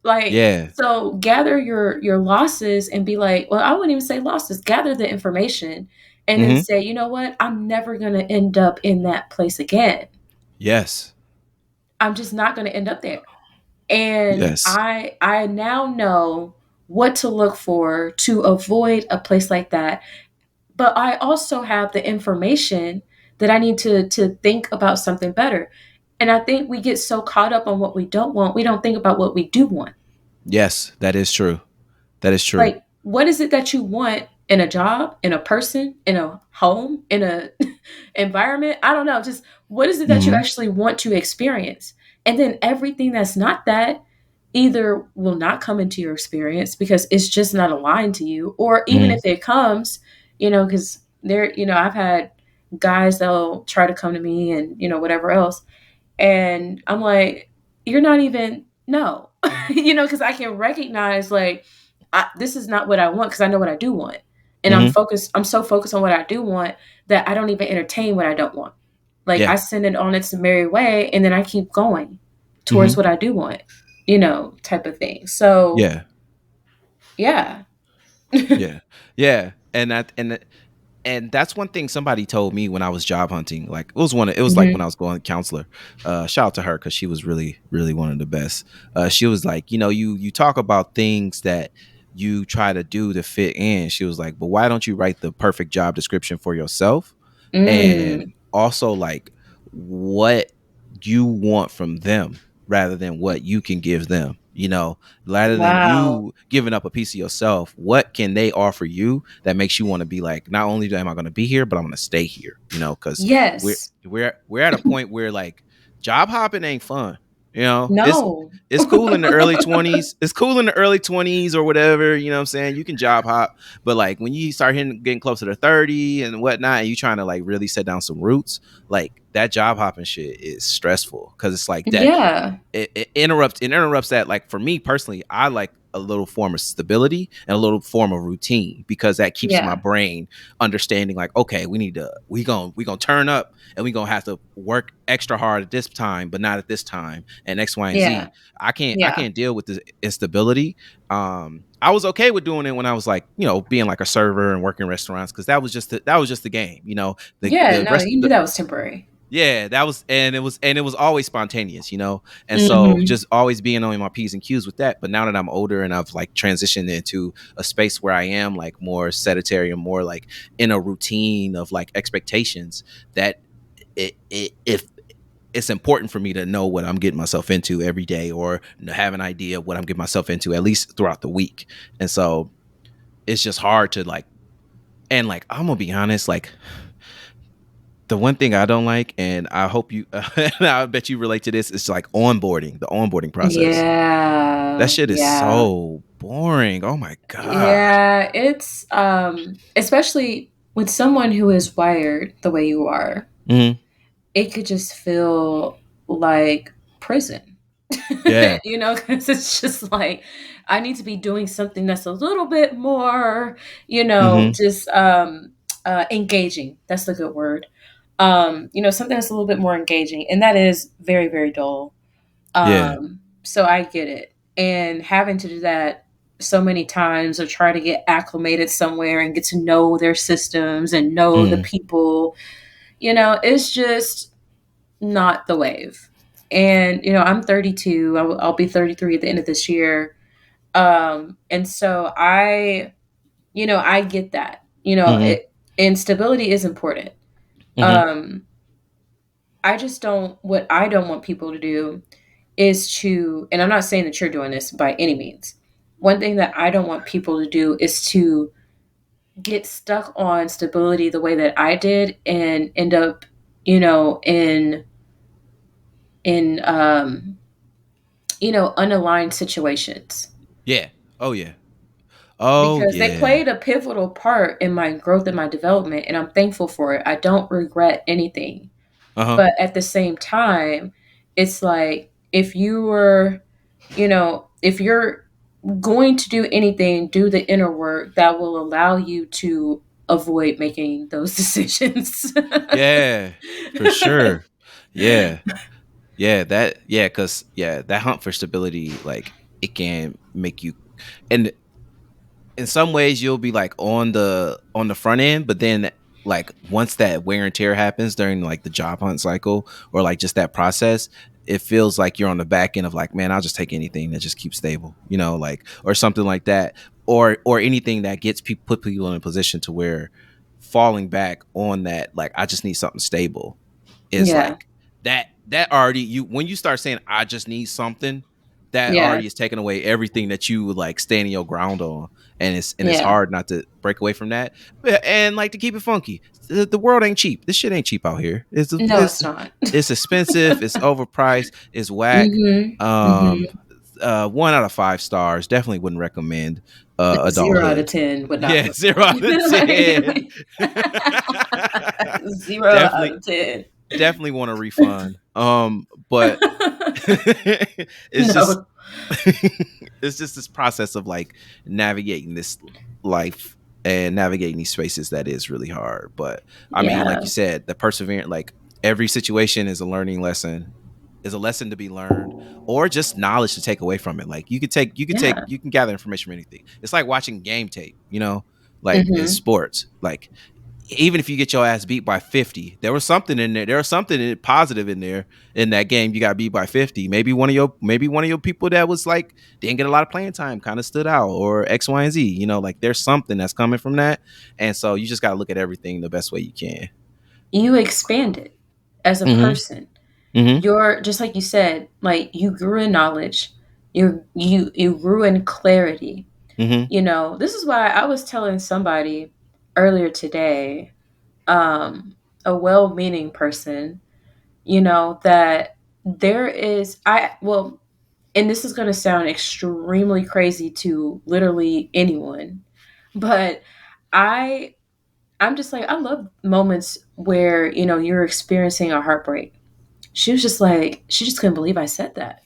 Like, Yeah. so gather your losses and be like, well, I wouldn't even say losses, gather the information and then Hmm. say, you know what? I'm never going to end up in that place again. Yes. I'm just not going to end up there. And Yes. I now know what to look for to avoid a place like that. But I also have the information that I need to think about something better. And I think we get so caught up on what we don't want, we don't think about what we do want. Yes. That is true. That is true. Like, what is it that you want in a job, in a person, in a home, in a environment? I don't know. Just what is it that you Hmm. actually want to experience? And then everything that's not that either will not come into your experience because it's just not aligned to you, or even Hmm. if it comes, because I've had guys that'll try to come to me and, whatever else. And I'm like, you're not even, no, because I can recognize, like, this is not what I want because I know what I do want. And Hmm. I'm so focused on what I do want that I don't even entertain what I don't want. Like, I Yeah. send it on its merry way and then I keep going Hmm. towards what I do want, type of thing. So, Yeah. yeah. Yeah. Yeah. And that's one thing somebody told me when I was job hunting. Like it was like when Hmm. I was going to counselor. Shout out to her because she was really, really one of the best. She was like, you talk about things that you try to do to fit in. She was like, but why don't you write the perfect job description for yourself? And Mm. also like what you want from them rather than what you can give them, rather than Wow. you giving up a piece of yourself, what can they offer you that makes you want to be like, not only am I going to be here, but I'm going to stay here, because we're Yes. we're at a point where like job hopping ain't fun. It's No. it's cool in the early 20s. It's cool in the early 20s or whatever, what I'm saying? You can job hop, but like when you start getting closer to 30 and whatnot, and you trying to like really set down some roots, like that job hopping shit is stressful because it's like that Yeah. it interrupts that. Like for me personally, I like a little form of stability and a little form of routine because that keeps my Yeah. brain understanding like, okay, we gonna turn up and we gonna have to work extra hard at this time but not at this time, and X, Y, and Yeah. Z. I Yeah. can't deal with this instability. I was okay with doing it when I was like, being like a server and working restaurants, because that was just the game, Yeah. the No, rest you knew that was temporary. yeah, that was, and it was always spontaneous, and so Hmm. just always being on my P's and Q's with that. But now that I'm older and I've like transitioned into a space where I am like more sedentary and more like in a routine of like expectations, that if it's important for me to know what I'm getting myself into every day, or have an idea of what I'm getting myself into at least throughout the week. And so it's just hard to like, and like I'm gonna be honest, like the one thing I don't like, and I hope you, and I bet you relate to this, is like the onboarding process. That Yeah. shit is Yeah. so boring. Oh my gosh. Yeah, it's especially with someone who is wired the way you are, Hmm. it could just feel like prison. Yeah. You know, because it's just like I need to be doing something that's a little bit more, Hmm. just engaging. That's the good word. Something that's a little bit more engaging, and that is very, very dull. Yeah. So I get it. And having to do that so many times or try to get acclimated somewhere and get to know their systems and know the Mm. people, it's just not the wave. And, I'm 32. I'll be 33 at the end of this year. And so I get that, Hmm. and stability is important. Hmm. Um, what I don't want people to do is to, and I'm not saying that you're doing this by any means. One thing that I don't want people to do is to get stuck on stability the way that I did and end up, in unaligned situations Yeah. Oh yeah. Oh because they yeah. played a pivotal part in my growth and my development, and I'm thankful for it. I don't regret anything. Uh-huh. But at the same time, it's like if you're going to do anything, do the inner work that will allow you to avoid making those decisions. Yeah. For sure. Yeah. Yeah, cuz that hunt for stability, like, it can make you, and in some ways you'll be like on the front end, but then like once that wear and tear happens during like the job hunt cycle, or like just that process, it feels like you're on the back end of like, man, I'll just take anything that just keeps stable, like, or something like that, or anything that gets people, put people in a position to where falling back on that, like, I just need something stable, is Yeah, like, that already, you, when you start saying I just need something, that yeah, already is taking away everything that you would like standing your ground on, and it's yeah. hard not to break away from that. And like, to keep it funky, the world ain't cheap. This shit ain't cheap out here. No, it's not. It's expensive, it's overpriced, it's whack. Hmm. um Hmm. 1 out of 5 stars, definitely wouldn't recommend Zero out of adulthood. 10 would not Yeah, 0 out of 10. like, 0 out definitely of 10. definitely want a refund. But it's just No. it's just this process of like navigating this life and navigating these spaces that is really hard. But I mean, like Yeah. you said, the perseverance, like, every situation is a learning lesson, is a lesson to be learned, or just knowledge to take away from it. Like, Yeah. you can gather information from anything. It's like watching game tape, like in Hmm. sports. Like, even if you get your ass beat by 50, there was something in there. There was something positive in there in that game. You got beat by 50. Maybe one of your people that was like, didn't get a lot of playing time, kind of stood out, or X, Y, and Z. Like, there's something that's coming from that. And so you just got to look at everything the best way you can. You expanded as a Mm-hmm. person. Mm-hmm. You're just like you said, like you grew in knowledge. You grew in clarity. Mm-hmm. This is why I was telling somebody earlier today, a well-meaning person, that there is I well, and this is going to sound extremely crazy to literally anyone, but I I'm just like I love moments where, you're experiencing a heartbreak. She just couldn't believe I said that.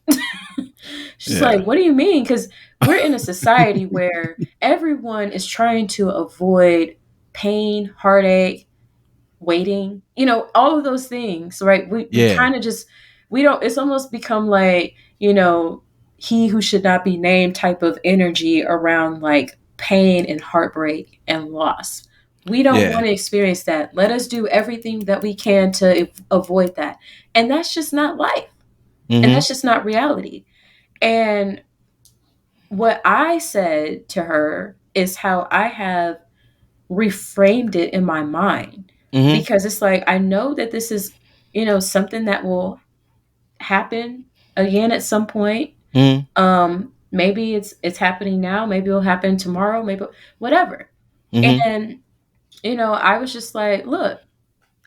She's Yeah. like, what do you mean? Because we're in a society where everyone is trying to avoid pain, heartache, waiting, all of those things, right? We Yeah. kind of just, we don't, it's almost become like, he who should not be named type of energy around like pain and heartbreak and loss. We don't Yeah. want to experience that. Let us do everything that we can to avoid that. And that's just not life. And Mm-hmm. that's just not reality. And what I said to her is how I have reframed it in my mind, Mm-hmm. because it's like I know that this is, something that will happen again at some point. Mm-hmm. Maybe it's happening now, maybe it'll happen tomorrow, maybe whatever. Mm-hmm. And I was just like, look,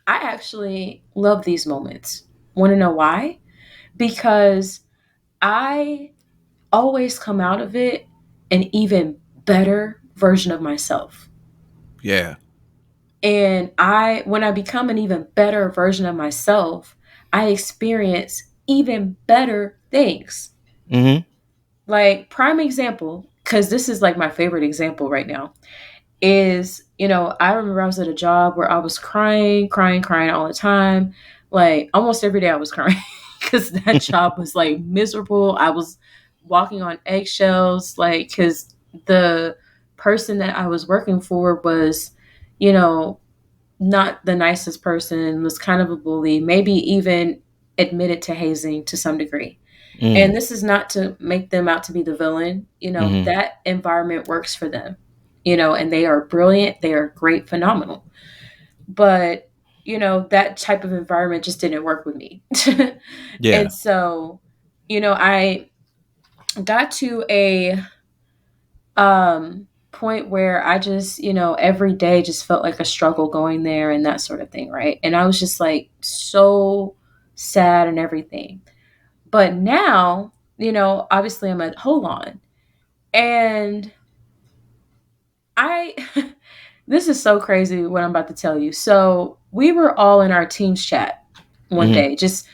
I actually love these moments. Want to know why? Because I always come out of it an even better version of myself. Yeah. And when I become an even better version of myself, I experience even better things. Mm-hmm. Like, prime example, because this is like my favorite example right now, is, I remember I was at a job where I was crying, crying, crying all the time. Like, almost every day I was crying because that job was like miserable. I was walking on eggshells, like, because the person that I was working for was, you know, not the nicest person, was kind of a bully, maybe even admitted to hazing to some degree. And Mm. this is not to make them out to be the villain. Mm-hmm. That environment works for them, and they are brilliant. They are great, phenomenal. But, that type of environment just didn't work with me. Yeah. And so, I got to a point where I just, every day just felt like a struggle going there and that sort of thing, right? And I was just like so sad and everything. But now, obviously I'm at Hold On. And I this is so crazy what I'm about to tell you. So we were all in our team's chat one Mm-hmm. day, just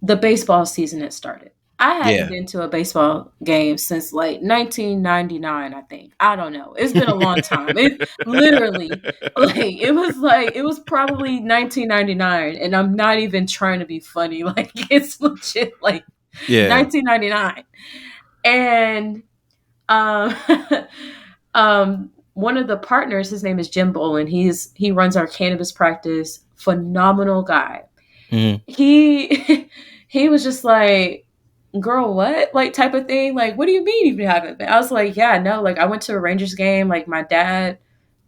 the baseball season had started. I hadn't Yeah. been to a baseball game since like 1999, I think. I don't know. It's been a long time. It literally, it was probably 1999, and I'm not even trying to be funny. Like, it's legit like Yeah. 1999. And um, one of the partners, his name is Jim Bolin. He runs our cannabis practice. Phenomenal guy. Mm-hmm. He he was just like, girl, what? Like, type of thing. Like, what do you mean you haven't been? I was like, yeah, no. Like, I went to a Rangers game. Like, my dad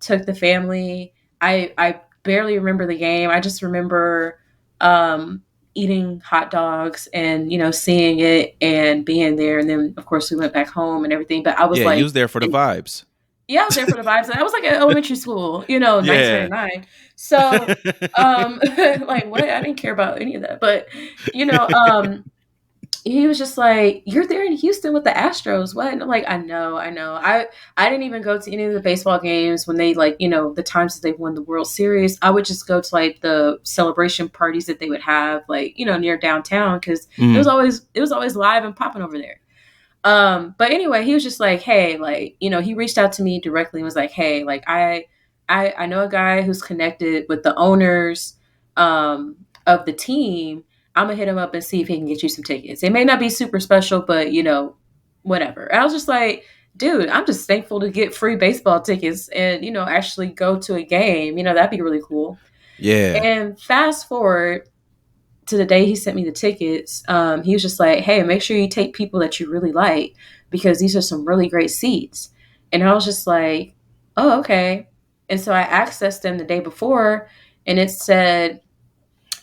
took the family. I barely remember the game. I just remember um eating hot dogs and, seeing it and being there. And then of course we went back home and everything. But I was Yeah. You like, was there for the in, vibes. yeah, I was there for the vibes. And I was like in elementary school, Yeah. 1999. So like, what? I didn't care about any of that. But you know, um he was just like, "You're there in Houston with the Astros. What?" And I'm like, I know. I didn't even go to any of the baseball games when they, like, the times that they won the World Series. I would just go to like the celebration parties that they would have, like, near downtown, because Mm-hmm. it was always live and popping over there. But anyway, he was just like, hey, like, he reached out to me directly and was like, hey, like, I know a guy who's connected with the owners of the team. I'm gonna hit him up and see if he can get you some tickets. It may not be super special, but whatever. And I was just like, dude, I'm just thankful to get free baseball tickets and, actually go to a game. That'd be really cool. Yeah. And fast forward to the day he sent me the tickets, he was just like, hey, make sure you take people that you really like, because these are some really great seats. And I was just like, oh, okay. And so I accessed them the day before, and it said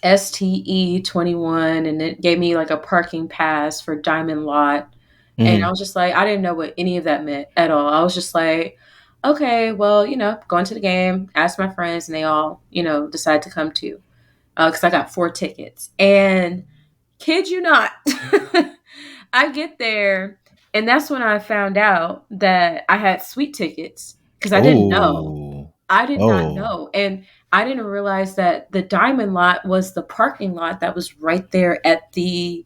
STE 21, and it gave me like a parking pass for Diamond Lot. And I Mm-hmm. was just like, I didn't know what any of that meant at all. I was just like, okay, well, going to the game, asked my friends, and they all, decided to come too, because I got 4 tickets. And kid you not, I get there, and that's when I found out that I had sweet tickets, because I didn't know. Oh. I did not Oh. know. And I didn't realize that the Diamond Lot was the parking lot that was right there at the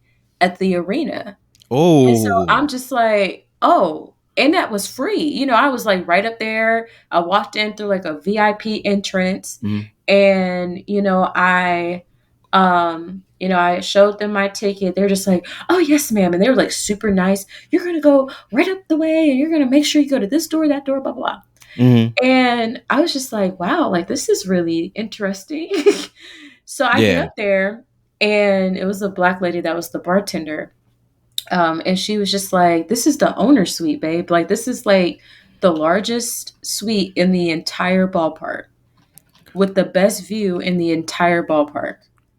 arena. And so I'm Oh. just like, oh, and that was free. I was like right up there. I walked in through like a VIP entrance, Mm-hmm. and I showed them my ticket. They're just like, "Oh, yes, ma'am." And they were like super nice. "You're going to go right up the way, and you're going to make sure you go to this door, that door, blah blah blah." Mm-hmm. And I was just like, "Wow, like, this is really interesting." So I get Yeah. up there, and it was a black lady that was the bartender. And she was just like, "This is the owner suite, babe. Like, this is like the largest suite in the entire ballpark, with the best view in the entire ballpark."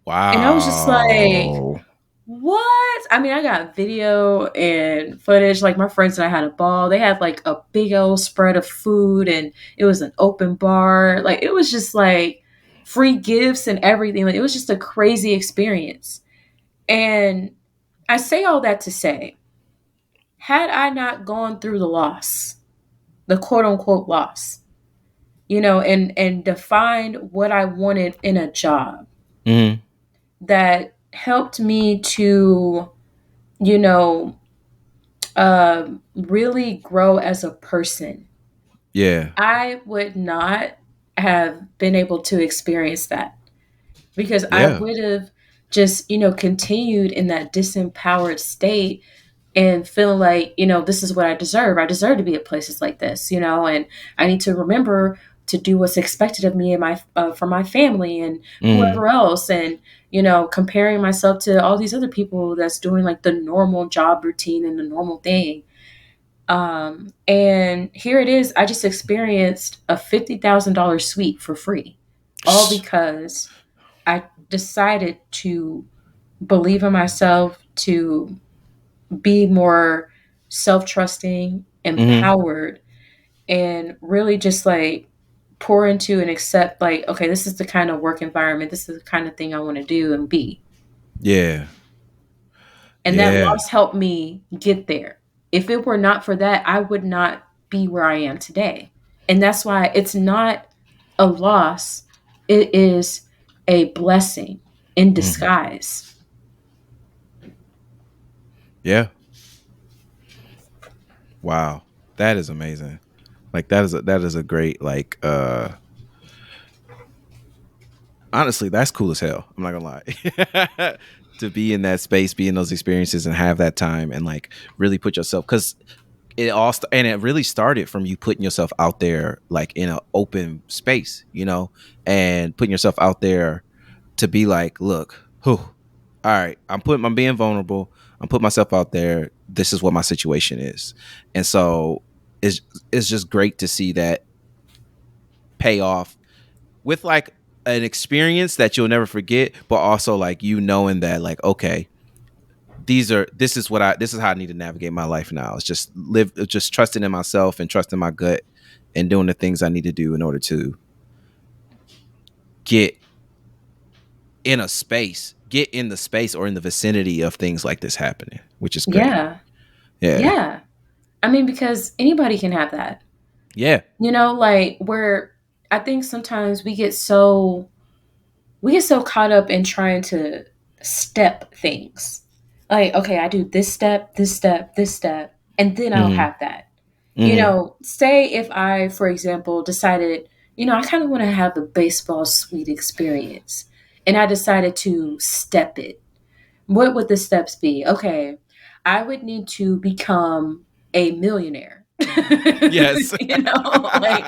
And I was just like, Wow. what? I mean, I got video and footage. Like, my friends and I had a ball. They had like a big old spread of food, and it was an open bar. Like, it was just like free gifts and everything. Like, it was just a crazy experience. And I say all that to say, had I not gone through the loss, the quote unquote loss, you know, and defined what I wanted in a job Mm-hmm. that helped me to, you know, really grow as a person. Yeah. I would not have been able to experience that because I Yeah. would have just, you know, continued in that disempowered state and feeling like, you know, this is what I deserve. I deserve to be at places like this, you know, and I need to remember to do what's expected of me and my from my family and Mm-hmm. whoever else, and you know, comparing myself to all these other people that's doing like the normal job routine and the normal thing. And here it is. I just experienced a $50,000 suite for free, all because I decided to believe in myself, to be more self trusting, Mm-hmm. empowered, and really just like pour into and accept, like, okay, this is the kind of work environment, this is the kind of thing I want to do and be. Yeah. And that Yeah. loss helped me get there. If it were not for that, I would not be where I am today. And that's why it's not a loss, it is a blessing in Mm-hmm. disguise. Yeah. Wow. That is amazing. Like that is a great like honestly, that's cool as hell. I'm not gonna lie. To be in that space, be in those experiences, and have that time, and like really put yourself, because and it really started from you putting yourself out there, like in an open space, and putting yourself out there to be like, look, whew, all right, I'm being vulnerable. I'm putting myself out there. This is what my situation is, and so it's it's just great to see that pay off with like an experience that you'll never forget, but also like you knowing that like, okay, this is how I need to navigate my life now. It's just trusting in myself and trusting my gut and doing the things I need to do in order to get get in the space or in the vicinity of things like this happening, which is great. Yeah. Yeah. Yeah. I mean, because anybody can have that. Yeah. You know, like where I think sometimes we get so caught up in trying to step things. Like, okay, I do this step, this step, this step, and then I'll Hmm. have that. You Hmm. know, say if I, for example, decided, you know, I kind of want to have the baseball suite experience and I decided to step it. What would the steps be? Okay, I would need to become a millionaire. Yes. You know, like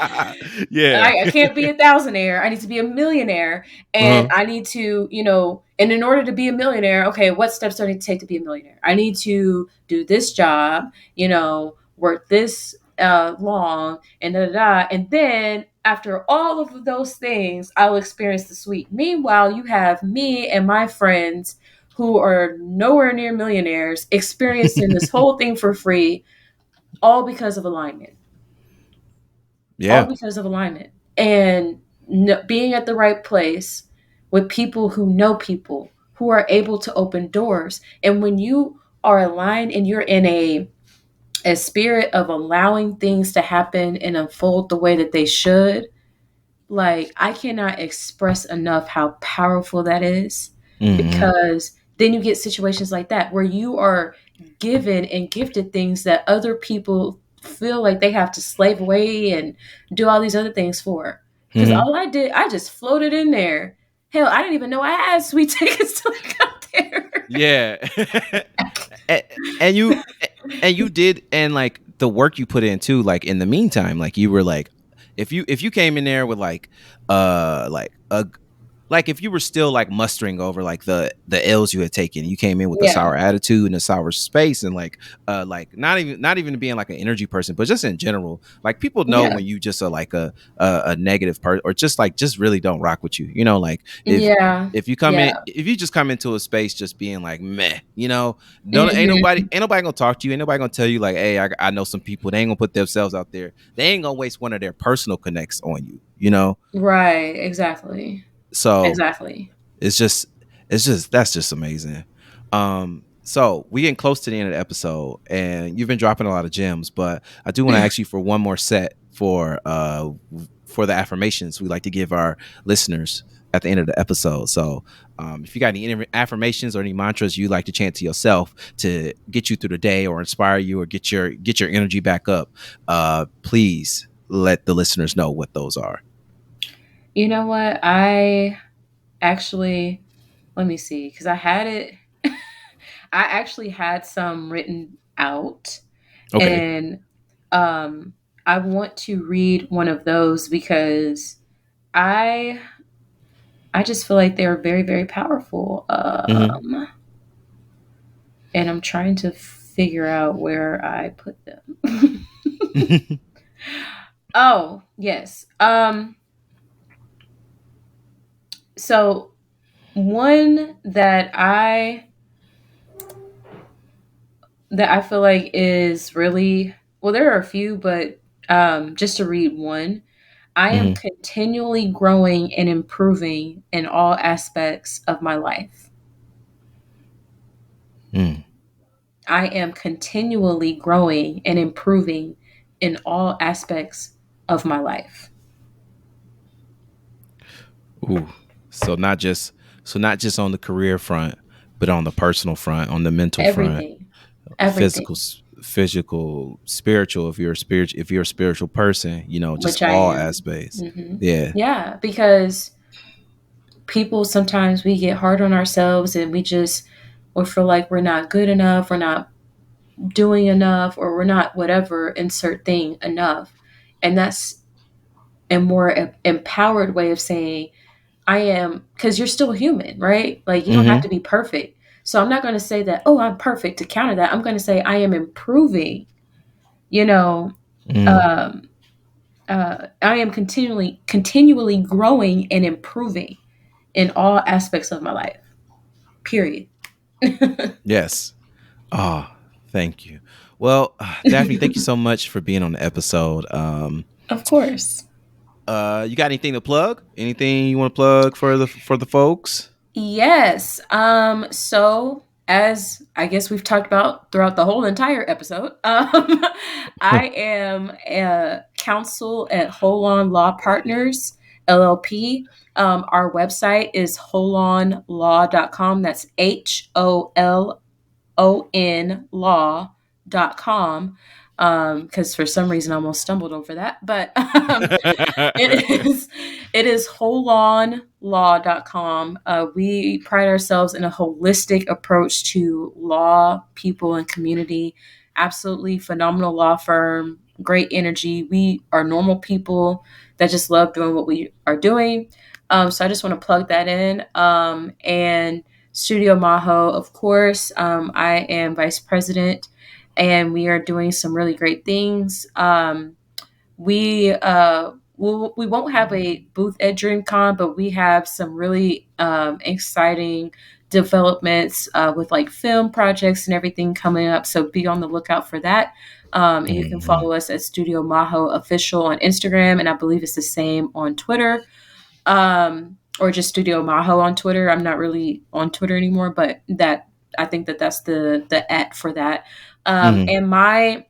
Yeah. I can't be a thousandaire. I need to be a millionaire. And Uh-huh. I need to, you know, and in order to be a millionaire, okay, what steps do I need to take to be a millionaire? I need to do this job, you know, work this long and da da da. And then after all of those things, I'll experience the suite. Meanwhile, you have me and my friends who are nowhere near millionaires experiencing this whole thing for free, all because of alignment, all Yeah. because of alignment and being at the right place with people who are able to open doors. And when you are aligned and you're in a spirit of allowing things to happen and unfold the way that they should, like I cannot express enough how powerful that is, Hmm. because then you get situations like that where you are given and gifted things that other people feel like they have to slave away and do all these other things for. Because Hmm. all I did, I just floated in there. Hell, I didn't even know I had sweet tickets till I got there. Yeah. and, and you and you did, and like the work you put in too, like in the meantime, like you were like, if you came in there with like a like if you were still like mustering over like the L's you had taken, you came in with a Yeah, sour attitude and a sour space, and like not even being like an energy person, but just in general, like people know yeah, when you just are like a negative person, or just like just really don't rock with you, like yeah, if you come in, yeah. if you just come into a space just being like meh, don't Hmm. ain't nobody gonna talk to you, ain't nobody gonna tell you like, hey, I know some people, they ain't gonna put themselves out there, they ain't gonna waste one of their personal connects on you. Right, exactly. So Exactly. it's just that's just amazing. So we getting close to the end of the episode, and you've been dropping a lot of gems. But I do want to ask you for one more set for the affirmations we like to give our listeners at the end of the episode. So if you got any affirmations or any mantras you like to chant to yourself to get you through the day or inspire you or get your energy back up, please let the listeners know what those are. You know what? I actually, let me see, because I had it, I actually had some written out, Okay. and um, I want to read one of those because I I just feel like they're very, very powerful. Mm-hmm. And I'm trying to figure out where I put them. Oh, yes. So one that I feel like is really, well, there are a few, but just to read one, I am Mm-hmm. continually growing and improving in all aspects of my life. Mm. I am continually growing and improving in all aspects of my life. Ooh. So not just not just on the career front, but on the personal front, on the mental front, Everything, everything, physical, spiritual. If you're a spiritual person, just which I all am. aspects. Hmm. Yeah. Yeah, because people sometimes we get hard on ourselves and we feel like we're not good enough, we're not doing enough, or we're not whatever insert thing enough. And that's a more empowered way of saying I am, because you're still human, right? Like you don't have Mm-hmm. to be perfect. So I'm not going to say that, oh, I'm perfect to counter that. I'm going to say I am improving, you know, Mm-hmm. um, I am continually growing and improving in all aspects of my life. Period. Yes. Oh, thank you. Well, Daphne, thank you so much for being on the episode. Of course. You got anything to plug? Anything you want to plug for the folks? Yes. So as I guess we've talked about throughout the whole entire episode, I am a counsel at Hold On Law Partners LLP. Our website is holonlaw.com. That's HOLON law.com. Because for some reason I almost stumbled over that. But it is wholeonlaw.com. We pride ourselves in a holistic approach to law, people, and community. Absolutely phenomenal law firm, great energy. We are normal people that just love doing what we are doing. So I just want to plug that in. And Studio Maho, of course. I am vice president, and we are doing some really great things. We won't have a booth at DreamCon, but we have some really exciting developments with like film projects and everything coming up. So be on the lookout for that. And you can Mm-hmm. follow us at Studio Maho Official on Instagram, and I believe it's the same on Twitter, or just Studio Maho on Twitter. I'm not really on Twitter anymore, but that I think that's the at for that. Mm-hmm. And my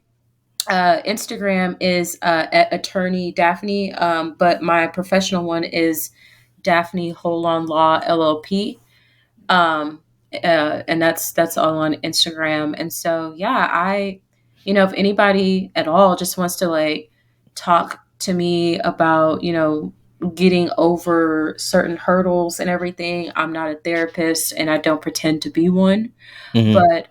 Instagram is at attorney Daphne, but my professional one is Daphne Holon Law LLP. Um, and that's all on Instagram. And so, yeah, if anybody at all just wants to like talk to me about, getting over certain hurdles and everything, I'm not a therapist and I don't pretend to be one. Mm-hmm. But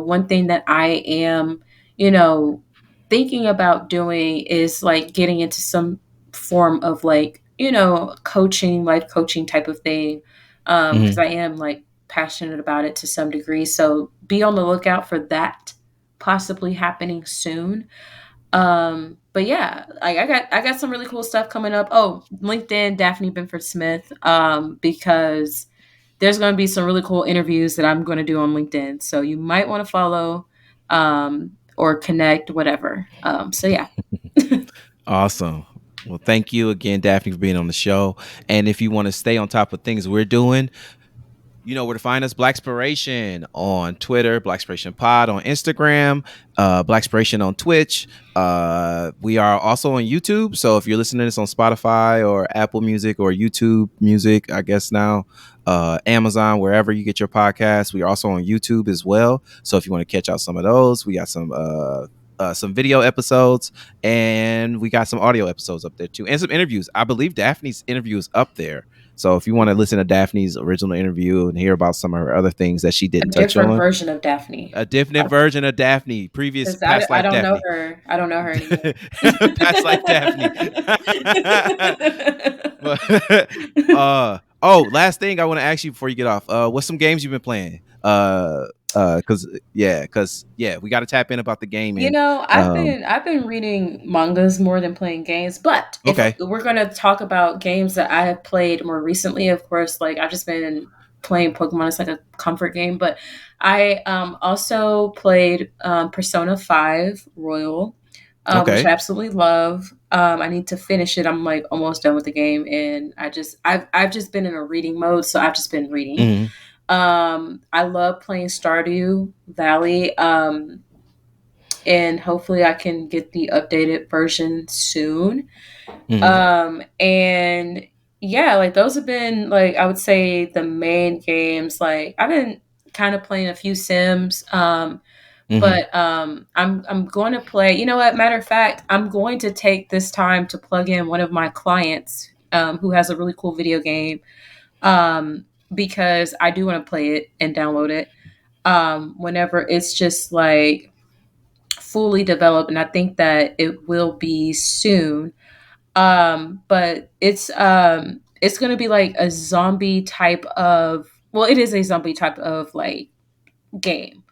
one thing that I am, you know, thinking about doing is like getting into some form of like, coaching, life coaching type of thing. Because Mm-hmm. I am like passionate about it to some degree. So be on the lookout for that possibly happening soon. But yeah, like I got some really cool stuff coming up. Oh, LinkedIn, Daphne Benford Smith, because there's going to be some really cool interviews that I'm going to do on LinkedIn. So you might want to follow, or connect, whatever. So yeah. Awesome. Well, thank you again, Daphne, for being on the show. And if you want to stay on top of things we're doing, You know where to find us. Blackspiration on Twitter, Blackspiration Pod on Instagram, Blackspiration on Twitch. We are also on YouTube. So if you're listening to this on Spotify or Apple Music or YouTube Music, I guess now, Amazon, wherever you get your podcasts, we are also on YouTube as well. So if you want to catch out some of those, we got some video episodes, and we got some audio episodes up there too, and some interviews. I believe Daphne's interview is up there. So if you want to listen to Daphne's original interview and hear about some of her other things that she A didn't touch different on, version of Daphne. a different version of Daphne, previous Because past I life don't know Daphne. her. I don't know her anymore. Past life Daphne. Last thing I want to ask you before you get off. What's some games you've been playing? Because we got to tap in about the You gaming. know, I've been reading mangas more than playing games. But if Okay. we're gonna talk about games that I have played more recently, of course, like I've just been playing Pokemon. It's like a comfort game. But I also played Persona 5 Royal, which I Okay. absolutely love. I need to finish it. I'm like almost done with the game, and I've just been in a reading mode, so I've just been reading. Mm-hmm. I love playing Stardew Valley. And hopefully I can get the updated version soon. Mm-hmm. And yeah, like those have been like I would say the main games. Like I've been kind of playing a few Sims. Mm-hmm. But I'm going to play. You know what? Matter of fact, I'm going to take this time to plug in one of my clients who has a really cool video game because I do want to play it and download it whenever it's just like fully developed, and I think that it will be soon. But it's gonna be like a zombie type of well, it is a zombie type of like game.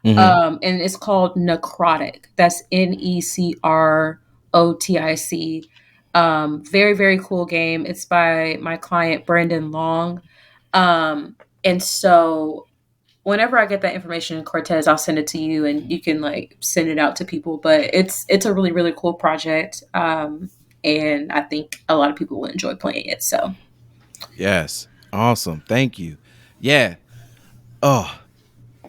Mm-hmm. And it's called Necrotic. That's Necrotic. Very, very cool game. It's by my client Brandon Long. And so whenever I get that information, Cortez, I'll send it to you, and you can like send it out to people. But it's a really really cool project, and I think a lot of people will enjoy playing it. So Yes. Awesome. Thank you. Yeah. Oh,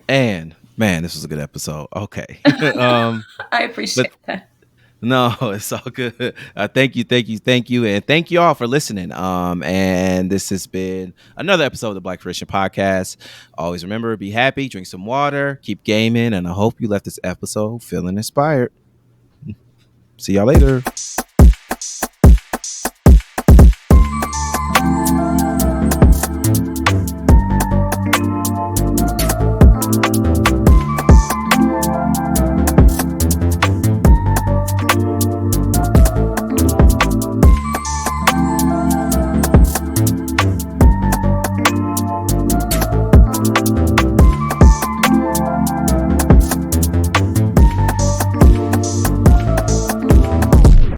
and man, this was a good episode. Okay. I appreciate but that. no, it's all good. Thank you, and thank you all for listening. And this has been another episode of the Blackspiration Podcast. Always remember, be happy, drink some water, keep gaming, and I hope you left this episode feeling inspired. See y'all later.